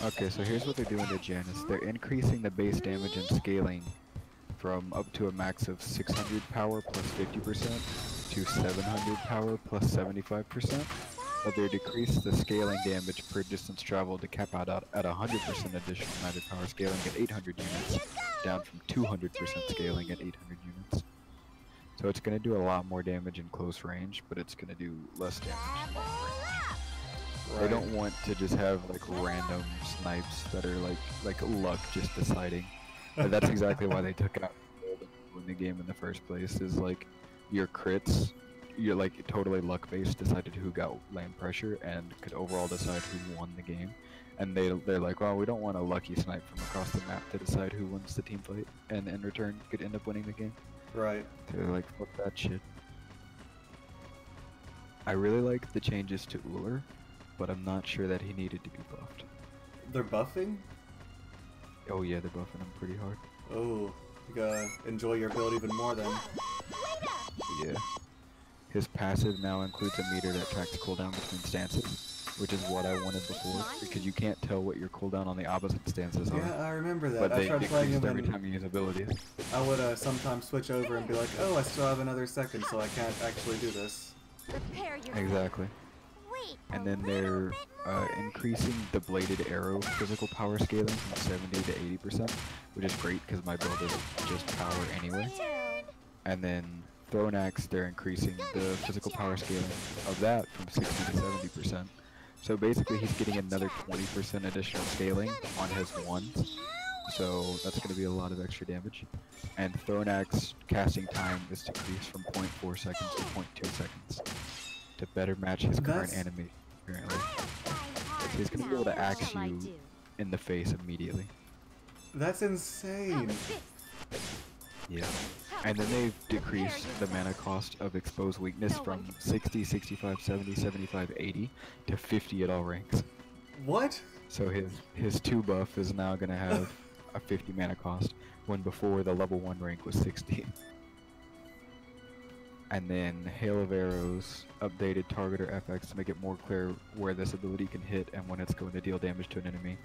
Okay, so here's what they're doing to Janice. They're increasing the base damage and scaling from up to a max of 600 power plus 50% to 700 power plus 75%. But they decrease the scaling damage per distance traveled to cap out at 100% additional magic power scaling at 800 units, down from 200% scaling at 800 units. So it's going to do a lot more damage in close range, but it's going to do less damage in long range. They don't want to just have like random snipes that are like luck just deciding. But that's exactly why they took out in the game in the first place. Is like your crits, you're like totally luck based, decided who got land pressure and could overall decide who won the game. And they're like, well, we don't want a lucky snipe from across the map to decide who wins the team fight, and in return could end up winning the game. Right. So they're like, fuck that shit. I really like the changes to Uller, but I'm not sure that he needed to be buffed. They're buffing? Oh yeah, they're buffing him pretty hard. Oh, you gotta enjoy your build even more then. Yeah. His passive now includes a meter that tracks cooldown between stances. which is what I wanted before, because you can't tell what your cooldown on the opposite stances are. Yeah, I remember that. But I they tried playing decreased him every and time you use abilities. I would sometimes switch over and be like, oh, I still have another second, so I can't actually do this. Prepare yourself. Exactly. Wait And a then little they're bit more. increasing the bladed arrow physical power scaling from 70 to 80%, which is great because my build is just power anyway. Turn. And then thrown axe, they're increasing the physical power scaling of that from 60 to 70%. So basically he's getting another 20% additional scaling on his ones. So that's going to be a lot of extra damage. And thrown axe casting time is decreased from 0.4 seconds to 0.2 seconds to better match his current That's- enemy, apparently. Try hard. So he's going to be able to axe you in the face immediately. That's insane. Yeah. And then they've decreased the mana cost of exposed weakness from 60, 65, 70, 75, 80 to 50 at all ranks. What? So his 2 buff is now going to have a 50 mana cost, when before the level 1 rank was 60. And then Hail of Arrows updated targeter FX to make it more clear where this ability can hit and when it's going to deal damage to an enemy.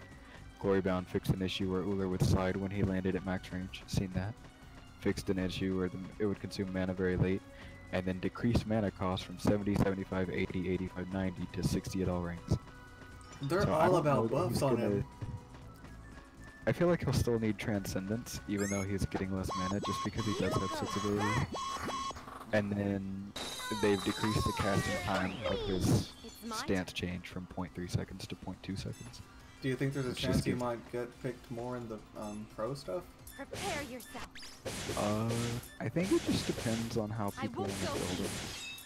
Glorybound fixed an issue where Uller would slide when he landed at max range. Seen that. Fixed an issue where it would consume mana very late. And then decreased mana cost from 70, 75, 80, 85, 90 to 60 at all ranks. They're So I all don't know about that buffs he's on gonna- him. I feel like he'll still need Transcendence, even though he's getting less mana, just because he does have 6 abilities. And then they've decreased the casting time of his stance change from 0.3 seconds to 0.2 seconds. Do you think there's a Which chance just he gives- might get picked more in the pro stuff? Prepare yourself. I think it just depends on how I people won't want to go build him.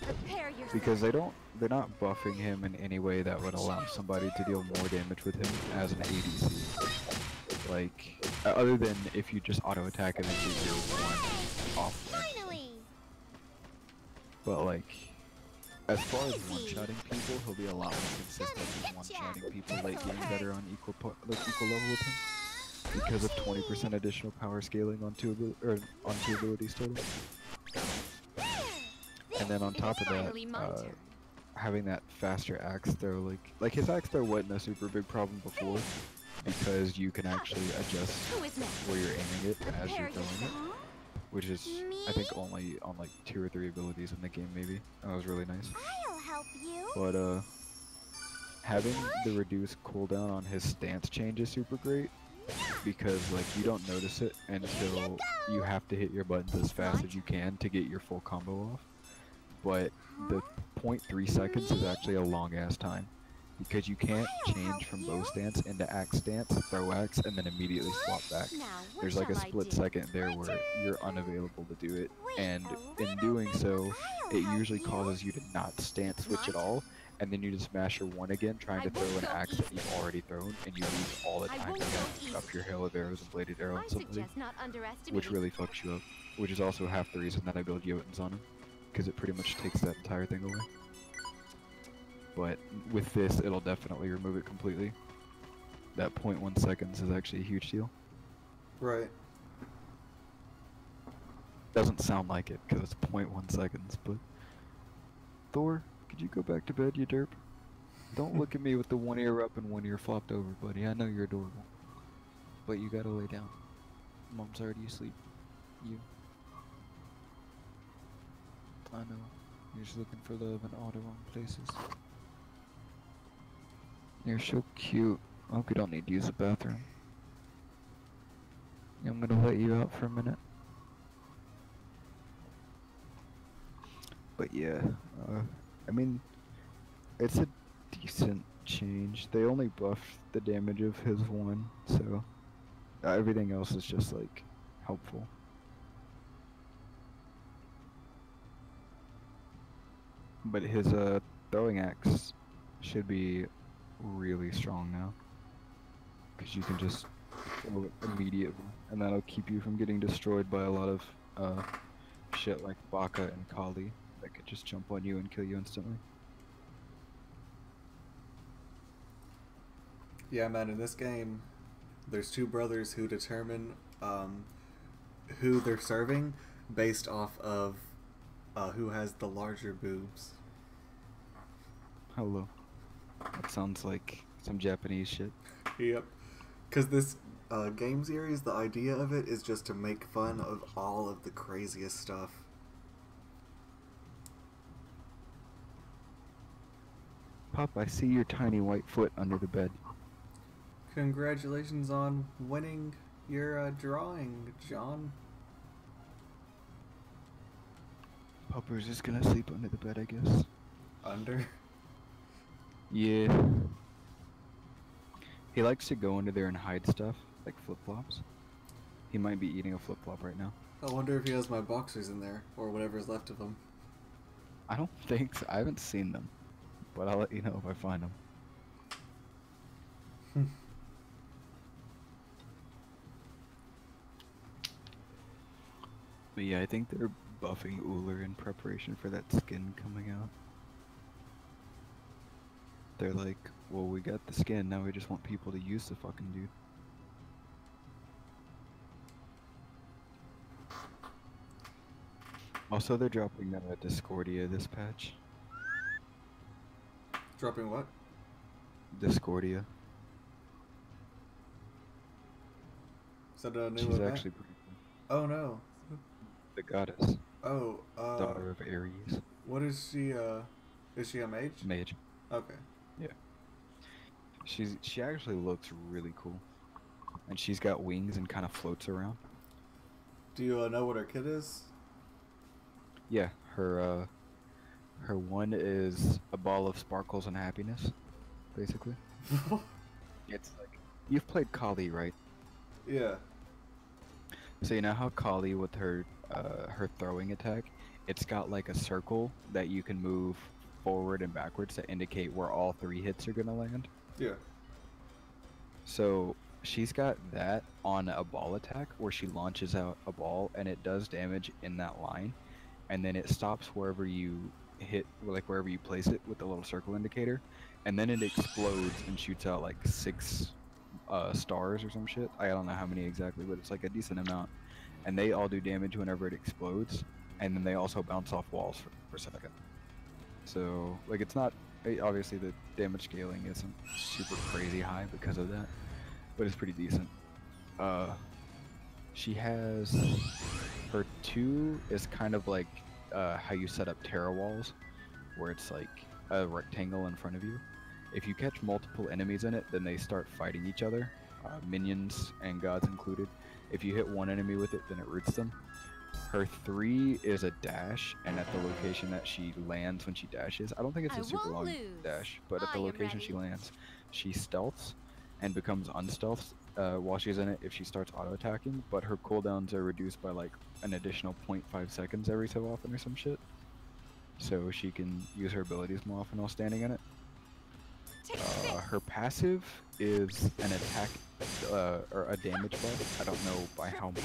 Prepare yourself. Because they're not buffing him in any way that would allow somebody to deal more damage with him as an ADC. Like, other than if you just auto attack and then do your one off range. Finally. But like, as far as one-shotting people, he'll be a lot more consistent with one-shotting people late game that are on equal level with him. Because of 20% additional power scaling on two abilities total. And then on top of that, Finally my turn. having that faster axe throw, like his axe throw wasn't a super big problem before, because you can actually adjust Who is next? where you're aiming it as you're Prepare throwing it, yourself. which is I think only on like 2 or 3 abilities in the game maybe. That was really nice. I'll help you. But having the reduced cooldown on his stance change is super great, because like you don't notice it until you have to hit your buttons as fast as you can to get your full combo off. But the 0.3 seconds is actually a long ass time, because you can't change from bow stance into axe stance, throw axe, and then immediately swap back. Now, what There's like a shall I split do? second there where you're unavailable to do it, and in doing so, it usually causes you to not stance switch at all, and then you just mash your 1 again trying to I throw won't an go axe that you've already thrown, and you lose all the I time won't you go have to easy. up your hail of arrows and bladed arrow I and something, suggest not underestimating. which really fucks you up, which is also half the reason that I build Jotuns on him, because it pretty much takes that entire thing away. But with this, it'll definitely remove it completely. That 0.1 seconds is actually a huge deal. Right. Doesn't sound like it, because it's 0.1 seconds, but... Thor, could you go back to bed, you derp? Don't look at me with the one ear up and one ear flopped over, buddy. I know you're adorable. But you gotta lay down. Mom's already asleep. You. I know. You're just looking for love in all the wrong places. You're so cute. I hope you don't need to use the bathroom. I'm gonna let you out for a minute. But yeah, I mean, it's a decent change. They only buffed the damage of his 1, so everything else is just like helpful. But his throwing axe should be really strong now, because you can just throw it immediately, and that'll keep you from getting destroyed by a lot of shit like Baka and Kali that could just jump on you and kill you instantly. Yeah, man, in this game, there's 2 brothers who determine who they're serving based off of who has the larger boobs. Hello. That sounds like some Japanese shit. Yep. Because this game series, the idea of it is just to make fun of all of the craziest stuff. Pop, I see your tiny white foot under the bed. Congratulations on winning your drawing, John. Popper's just gonna sleep under the bed, I guess. Under? Yeah. He likes to go under there and hide stuff, like flip-flops. He might be eating a flip-flop right now. I wonder if he has my boxers in there, or whatever's left of them. I don't think so. I haven't seen them, but I'll let you know if I find them. But yeah, I think they're buffing Uller in preparation for that skin coming out. They're like, well, we got the skin, now we just want people to use the fucking dude. Also, they're dropping Discordia this patch. Dropping what? Discordia. Is that a new She's event? actually pretty cool. Oh no. The goddess. Oh, Daughter of Ares. what is she, is she a mage? Mage. Okay. Yeah. She actually looks really cool. And she's got wings and kind of floats around. Do you know what her kit is? Yeah, her one is a ball of sparkles and happiness, basically. It's like, you've played Kali, right? Yeah. So you know how Kali with her throwing attack, it's got like a circle that you can move forward and backwards to indicate where all 3 hits are gonna land. Yeah. So she's got that on a ball attack where she launches out a ball and it does damage in that line, and then it stops wherever you hit, like wherever you place it with the little circle indicator, and then it explodes and shoots out like 6 stars or some shit. I don't know how many exactly, but it's like a decent amount, and they all do damage whenever it explodes, and then they also bounce off walls for a second. So like, it's not, obviously the damage scaling isn't super crazy high because of that, but it's pretty decent. She has, her 2 is kind of like how you set up terra walls, where it's like a rectangle in front of you. If you catch multiple enemies in it, then they start fighting each other, minions and gods included. If you hit one enemy with it, then it roots them. Her 3 is a dash, and at the location that she lands when she dashes, I don't think it's a super long dash, but at the location she lands, she stealths and becomes unstealthed while she's in it if she starts auto-attacking, but her cooldowns are reduced by like an additional 0.5 seconds every so often or some shit. So she can use her abilities more often while standing in it. Her passive is an attack or a damage buff, I don't know by how much,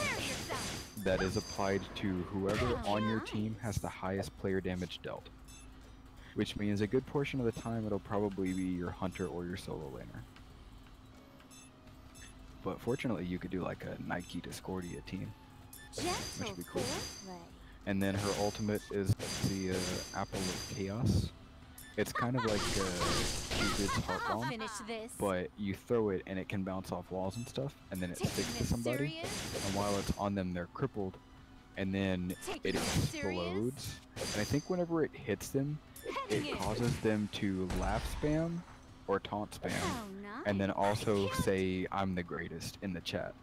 that is applied to whoever on your team has the highest player damage dealt. Which means a good portion of the time it'll probably be your hunter or your solo laner. But fortunately you could do like a Nike Discordia team, which would be cool. And then her ultimate is the Apple of Chaos. It's kind of like Cupid's Heart Bomb, but you throw it and it can bounce off walls and stuff, and then it sticks to somebody, and while it's on them they're crippled, and then it explodes, and I think whenever it hits them, it causes them to laugh spam or taunt spam, and then also say "I'm the greatest" in the chat,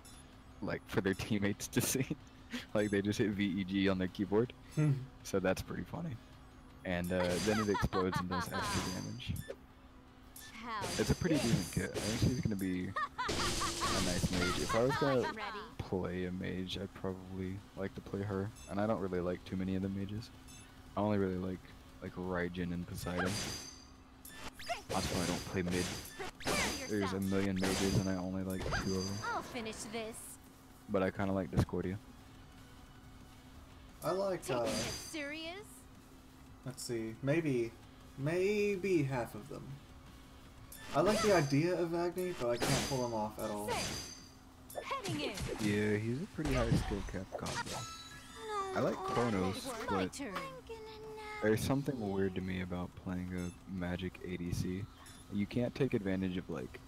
like for their teammates to see. Like they just hit VEG on their keyboard. So that's pretty funny. And then it explodes and does extra damage. It's a pretty decent kit. I think she's gonna be a nice mage. If I was gonna play a mage, I'd probably like to play her. And I don't really like too many of the mages. I only really like Raijin and Poseidon. That's why I don't play mid. There's a million mages and I only like 2 of them. I'll finish this. But I kind of like Discordia. I like, Taking it serious? let's see, maybe half of them. I like the idea of Agni, but I can't pull him off at all. Heading in. Yeah, he's a pretty high skill cap combo. I like Chronos, My but turn. there's something weird to me about playing a magic ADC You can't take advantage of like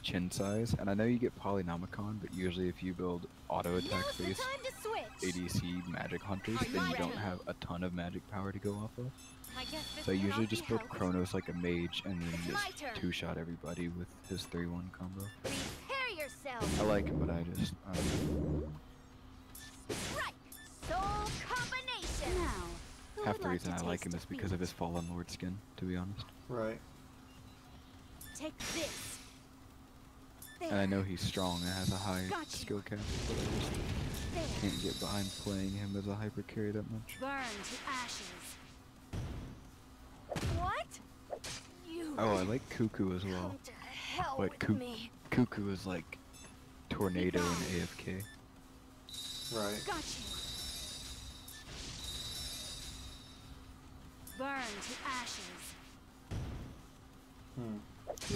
chin size, and I know you get Polynomicon, but usually if you build auto attack Now's the based time to switch. ADC magic hunters, Are you then you don't ready? have a ton of magic power to go off of. I guess this So I cannot usually be just build helped. Kronos like a mage and then It's just my turn. two-shot everybody with his 3-1 combo. Prepare yourself. I like him, but I just Right. Soul combination. Now, who half would the like reason to I like taste him is because of defeat? his Fallen Lord skin, to be honest. Right. Take this. There. And I know he's strong and has a high Got you. skill cap, but I just There. can't get behind playing him as a hyper carry that much. Burn to ashes. What? You Oh, I like Cuckoo as well. come to hell But with me. Cuckoo is like Tornado and AFK. Right. Got you. Burn to ashes.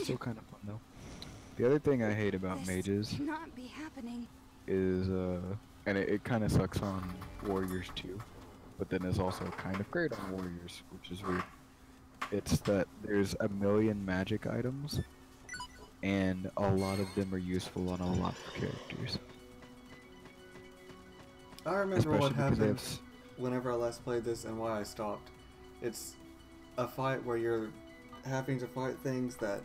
Still kind of fun though. The other thing I hate about This mages cannot be happening. is, and it kind of sucks on warriors too, but then is also kind of great on warriors, which is weird. It's that there's a million magic items, and a lot of them are useful on a lot of characters. I remember what Especially because they happened have whenever I last played this and why I stopped. It's a fight where you're having to fight things that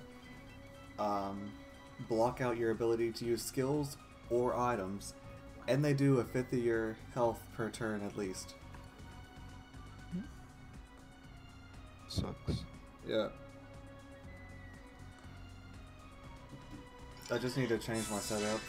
block out your ability to use skills or items, and they do a fifth of your health per turn at least. sucks. Yeah. I just need to change my setup.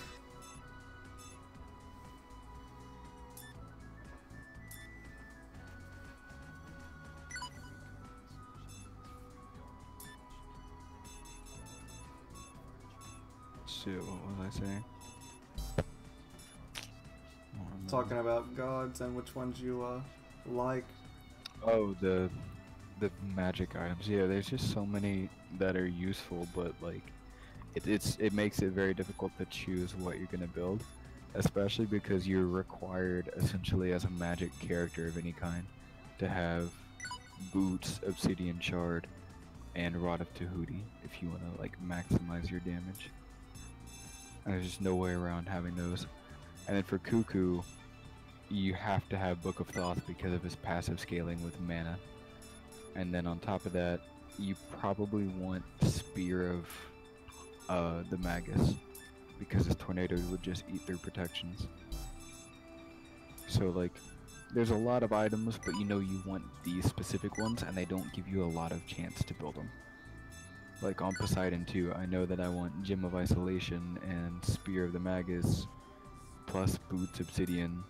Shit, what was I saying? Talking about gods and which ones you like. Oh, the magic items. Yeah, there's just so many that are useful, but like it makes it very difficult to choose what you're gonna build, especially because you're required essentially as a magic character of any kind to have boots, obsidian shard, and rod of Tahuti if you wanna like maximize your damage. And there's just no way around having those. And then for Cuckoo, you have to have Book of Thoth because of his passive scaling with mana. And then on top of that, you probably want Spear of the Magus because his Tornado would just eat through protections. So like, there's a lot of items, but you know you want these specific ones, and they don't give you a lot of chance to build them. Like on Poseidon 2, I know that I want Gem of Isolation and Spear of the Magus, plus Boots Obsidian,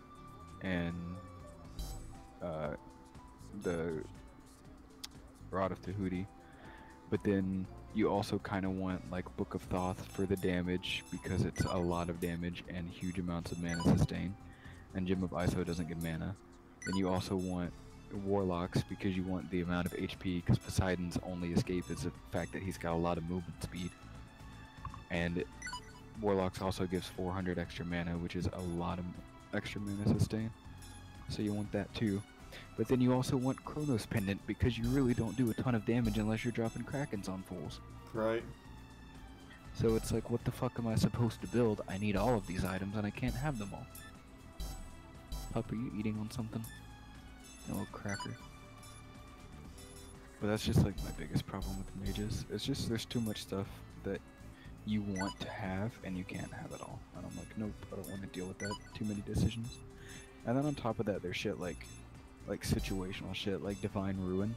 and the Rod of Tahuti. But then you also kind of want like Book of Thoth for the damage, because it's a lot of damage and huge amounts of mana sustain, and Gem of Iso doesn't give mana. Then you also want Warlocks because you want the amount of HP, because Poseidon's only escape is the fact that he's got a lot of movement speed. And Warlocks also gives 400 extra mana, which is a lot of extra mana sustain. So you want that too. But then you also want Chronos Pendant because you really don't do a ton of damage unless you're dropping Krakens on fools. Right. So it's like, what the fuck am I supposed to build? I need all of these items and I can't have them all. Pup, are you eating on something? No, little cracker. But that's just like my biggest problem with mages. It's just there's too much stuff that you want to have and you can't have it all. And I'm like, nope, I don't want to deal with that. Too many decisions. And then on top of that, there's shit like situational shit, like Divine Ruin.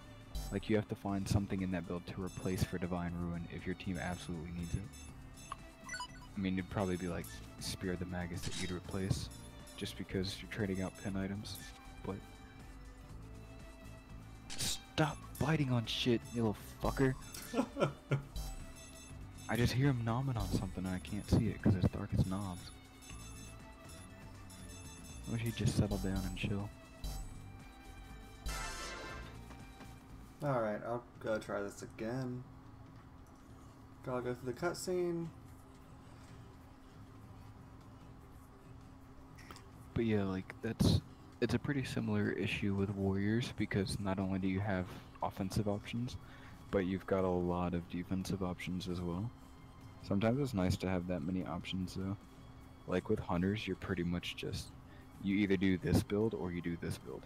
Like you have to find something in that build to replace for Divine Ruin if your team absolutely needs it. I mean, it'd probably be like Spear of the Magus that you'd replace, just because you're trading out pin items. But stop biting on shit, you little fucker. I just hear him nomming on something and I can't see it because it's dark as knobs. I wish he'd just settle down and chill. Alright, I'll go try this again. Gotta go through the cutscene. But yeah, like it's a pretty similar issue with warriors, because not only do you have offensive options, but you've got a lot of defensive options as well. Sometimes it's nice to have that many options though. Like with hunters, you're pretty much just, you either do this build or you do this build,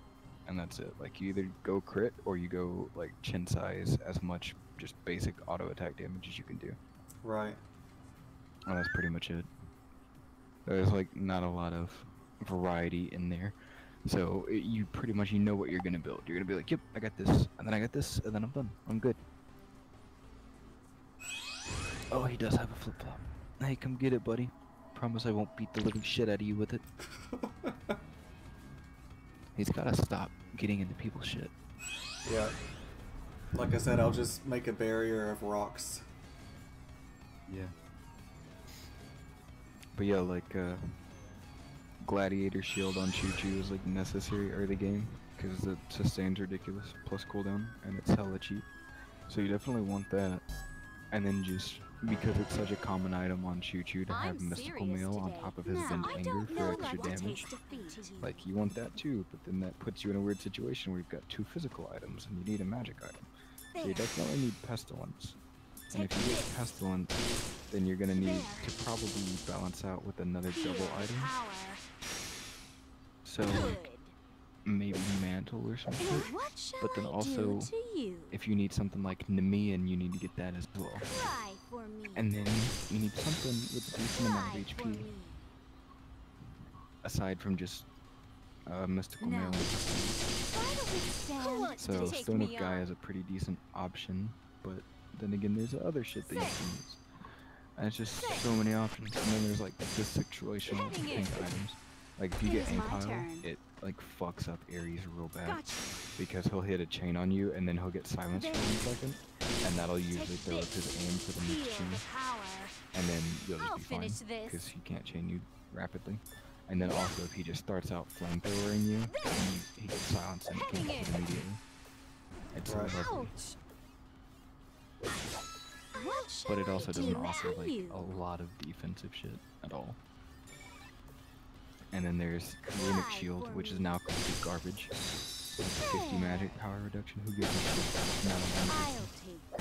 and that's it. Like you either go crit or you go like chin size as much just basic auto attack damage as you can do. Right. And that's pretty much it. There's like not a lot of variety in there. So you pretty much, you know what you're gonna build. You're gonna be like, yep, I got this, and then I got this, and then I'm done. I'm good. Oh, he does have a flip flop. Hey, come get it, buddy. Promise I won't beat the living shit out of you with it. He's gotta stop getting into people's shit. Yeah. Like I said, I'll just make a barrier of rocks. Yeah. But yeah, like Gladiator Shield on Choo Choo is like necessary early game because it sustains ridiculous plus cooldown and it's hella cheap. So you definitely want that. And then just because it's such a common item on Choo Choo to have Mystical Mail on top of his Vent Anger for extra damage. Like you want that too, but then that puts you in a weird situation where you've got 2 physical items and you need a magic item. So you definitely need Pestilence. And if you get Pestilence, then you're gonna need to probably balance out with another double item. So like, maybe Mantle or something. But then also, if you need something like Nemean, you need to get that as well. And then you need something with a decent amount of HP. Aside from just Mystical Mail. So Stone of Gaia is a pretty decent option, but then again there's other shit that you can use. And it's just so many options. And then there's like this situational pink items. Like if you get Ampile, it like fucks up Ares real bad. Because he'll hit a chain on you and then he'll get silenced for 1 second. And that'll usually throw up his aim for the next chain. And then you'll just be fine. Because he can't chain you rapidly. And then also if he just starts out flamethrowering you, he gets silenced and can't hit immediately. It's so lovely. But it also doesn't offer like a lot of defensive shit at all. And then there's Runic Shield, which is now complete garbage. With 50 magic power reduction. Who gives a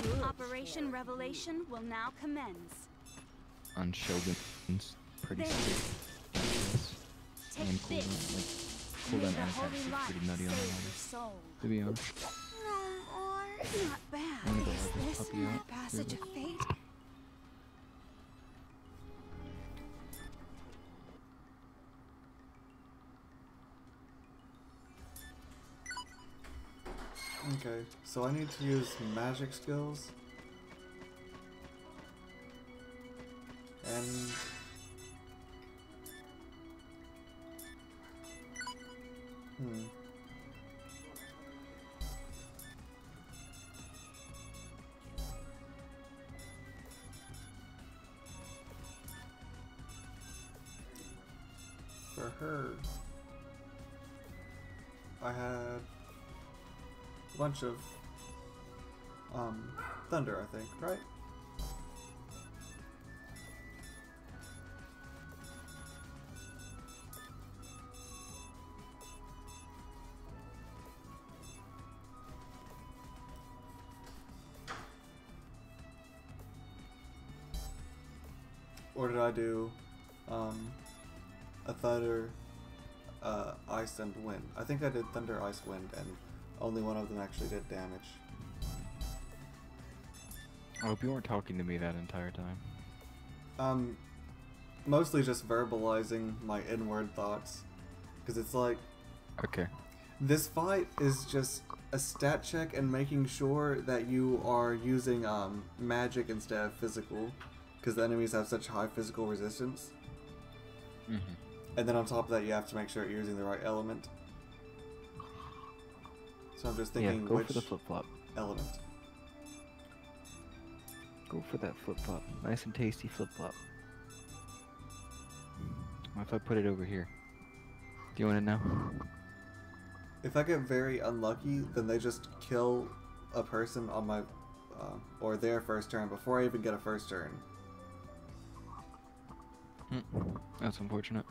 shit? Operation Revelation will now commence. On Shogun's pretty sick. And cooldown, like cooldown and attack is pretty nutty on the line. To be honest. Not bad. I'm gonna go Is let this this puppy my out. passage of fate? Okay, so I need to use magic skills. And for her, I had a bunch of thunder, I think, right? Or did I do a thunder, ice, and wind? I think I did thunder, ice, wind, and only one of them actually did damage. I hope you weren't talking to me that entire time. Mostly just verbalizing my inward thoughts. Because it's like, Okay. this fight is just a stat check and making sure that you are using magic instead of physical. Because the enemies have such high physical resistance. And then on top of that, you have to make sure you're using the right element. So I'm just thinking, Yeah, go which for the flip-flop. element? Go for that flip-flop. Nice and tasty flip-flop. What if I put it over here? Do you want it now? If I get very unlucky, then they just kill a person on my, or their first turn before I even get a first turn. That's unfortunate.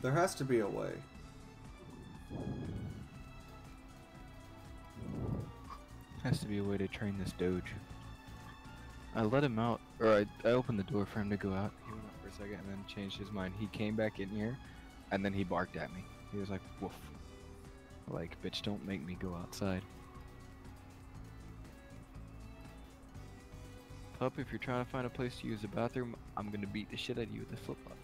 There has to be a way. Has to be a way to train this Doge. I let him out, or I opened the door for him to go out. He went out for a second and then changed his mind. He came back in here, and then he barked at me. He was like, woof. Like, bitch, don't make me go outside. Pup, if you're trying to find a place to use the bathroom, I'm gonna beat the shit out of you with a flip-flop.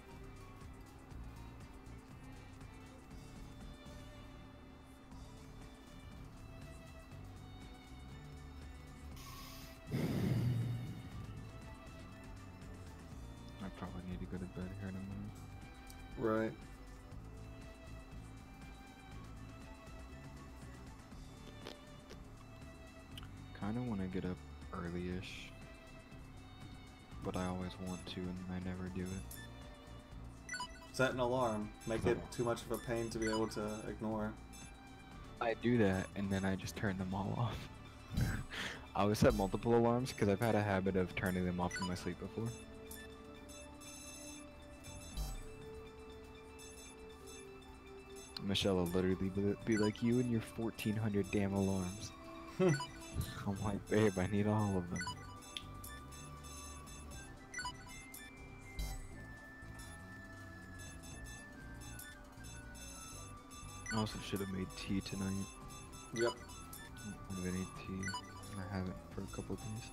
I probably need to go to bed here in a minute. Right. Kinda wanna get up early-ish, but I always want to and I never do it. Set an alarm. Make it too much of a pain to be able to ignore. I do that and then I just turn them all off. I always set multiple alarms because I've had a habit of turning them off in my sleep before. Michelle will literally be like, you and your 1,400 damn alarms. I'm like, babe, I need all of them. I also should have made tea tonight. Yep. I don't have any tea. I haven't for a couple days.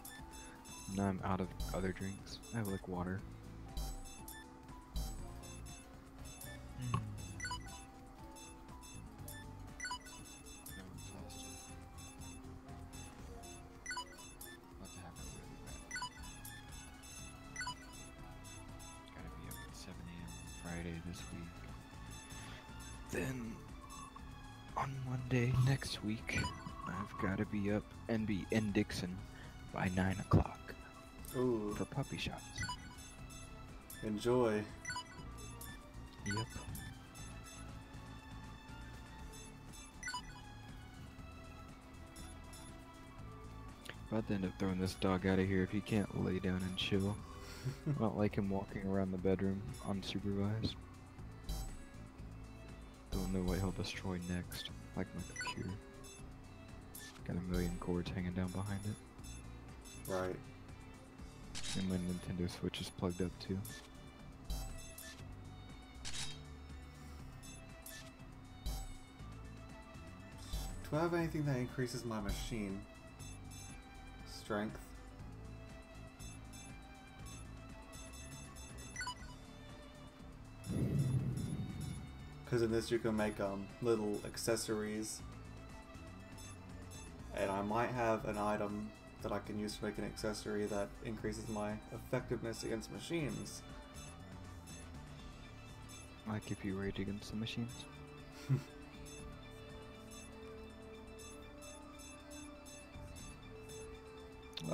Now I'm out of other drinks. I have like water. This week. Then on Monday next week, I've got to be up and be in Dixon by 9 o'clock. Ooh. For puppy shots. Enjoy. Yep. About to end up throwing this dog out of here if he can't lay down and chill. I don't like him walking around the bedroom unsupervised. Don't know what he'll destroy next, like my computer. Got a million cords hanging down behind it. Right. And my Nintendo Switch is plugged up too. Do I have anything that increases my machine strength? Because in this you can make little accessories, and I might have an item that I can use to make an accessory that increases my effectiveness against machines. Like if you rage against the machines.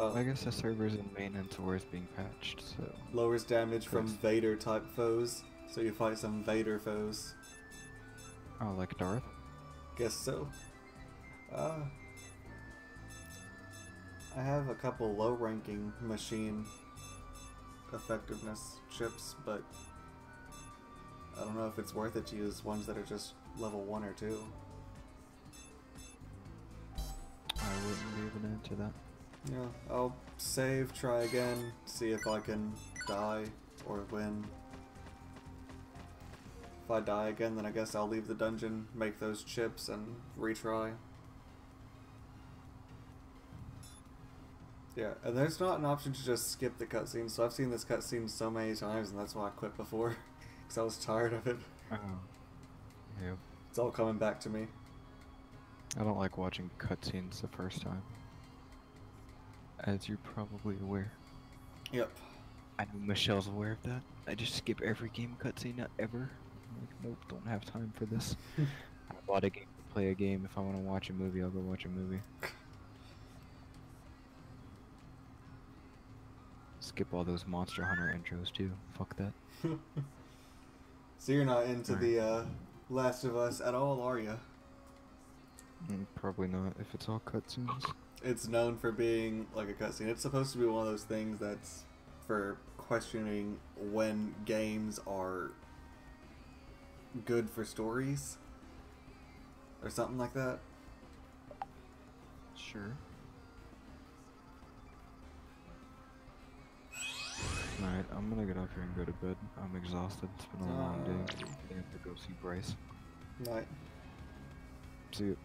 I guess the servers in maintenance or is being patched, so... Lowers damage from Vader type foes, so you fight some Vader foes. Oh, like Darth? Guess so. I have a couple low-ranking machine effectiveness chips, but I don't know if it's worth it to use ones that are just level 1 or 2. I wouldn't be able to answer that. Yeah, I'll save, try again, see if I can die or win. If I die again, then I guess I'll leave the dungeon, make those chips, and retry. Yeah, and there's not an option to just skip the cutscene, so I've seen this cutscene so many times, and that's why I quit before. Because I was tired of it. Oh. Yeah. It's all coming back to me. I don't like watching cutscenes the first time. As you're probably aware. Yep. I know Michelle's aware of that. I just skip every game cutscene, not ever. I'm like, nope, don't have time for this. I bought a game to play a game. If I want to watch a movie, I'll go watch a movie. Skip all those Monster Hunter intros too. Fuck that. So you're not into the Last of Us at all, are you? Probably not, if it's all cutscenes. It's known for being like a cutscene. It's supposed to be one of those things that's for questioning when games are good for stories or something like that. Sure. Alright, I'm gonna get off here and go to bed. I'm exhausted. It's been a long day. I have to go see Bryce. Night. See you.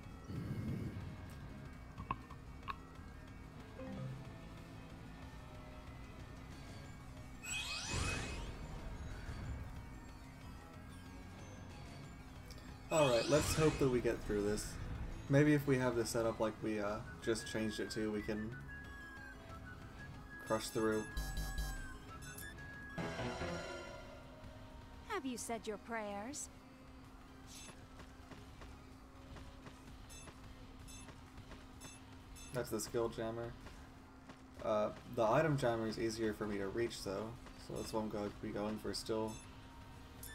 Alright, let's hope that we get through this. Maybe if we have this set up like we just changed it to, we can crush through. Have you said your prayers? That's the skill jammer. The item jammer is easier for me to reach though, so that's what I'm going to be going for still.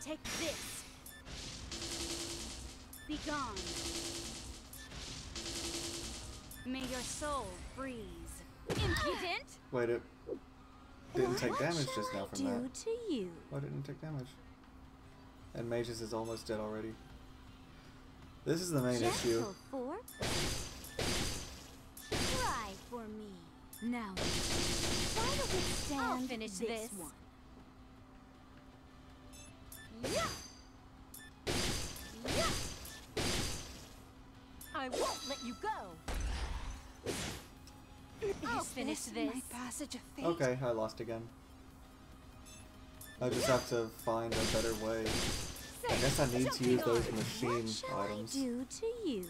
Take this. Be gone. May your soul freeze. Impudent! Wait, it didn't take What damage shall just now I from that. do to you? Why didn't it take damage? And Magus is almost dead already. This is the main issue. Gentle fork. Cry for me. Now, try to withstand I'll finish this one. Yeah. Yeah. I won't let you go. I'll finish this. My passage of fate. Okay, I lost again. I just have to find a better way. I guess I need to use those machine what shall items. I do to you?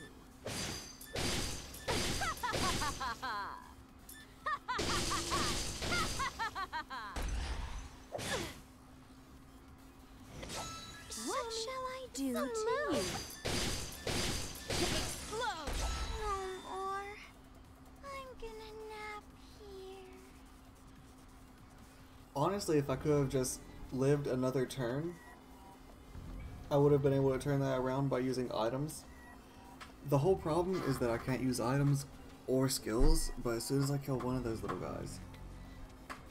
What shall I do to you? Explode! No more. I'm gonna nap here. Honestly, if I could have just lived another turn, I would have been able to turn that around by using items. The whole problem is that I can't use items or skills, but as soon as I kill one of those little guys,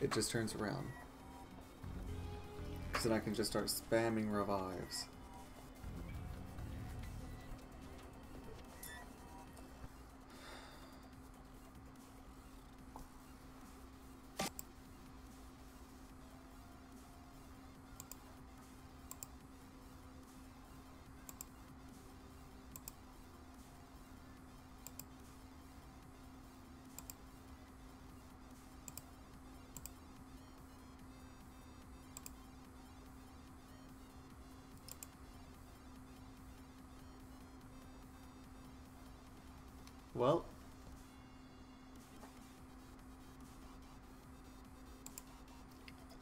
it just turns around. So then I can just start spamming revives. Well,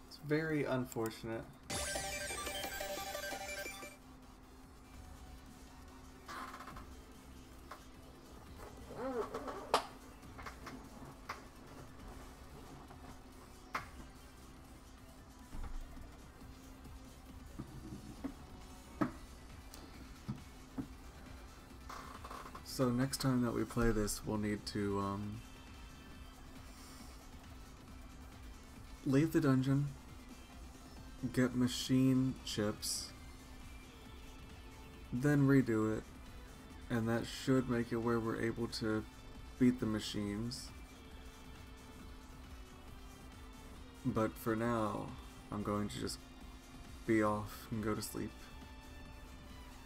it's very unfortunate. So next time that we play this, we'll need to leave the dungeon, get machine chips, then redo it, and that should make it where we're able to beat the machines. But for now, I'm going to just be off and go to sleep.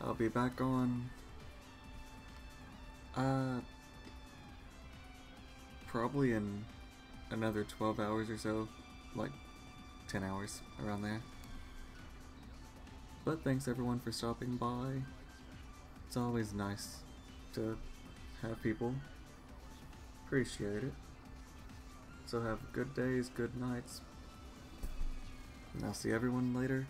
I'll be back on probably in another 12 hours or so, like 10 hours, around there. But thanks everyone for stopping by. It's always nice to have people. Appreciate it. So have good days, good nights, and I'll see everyone later.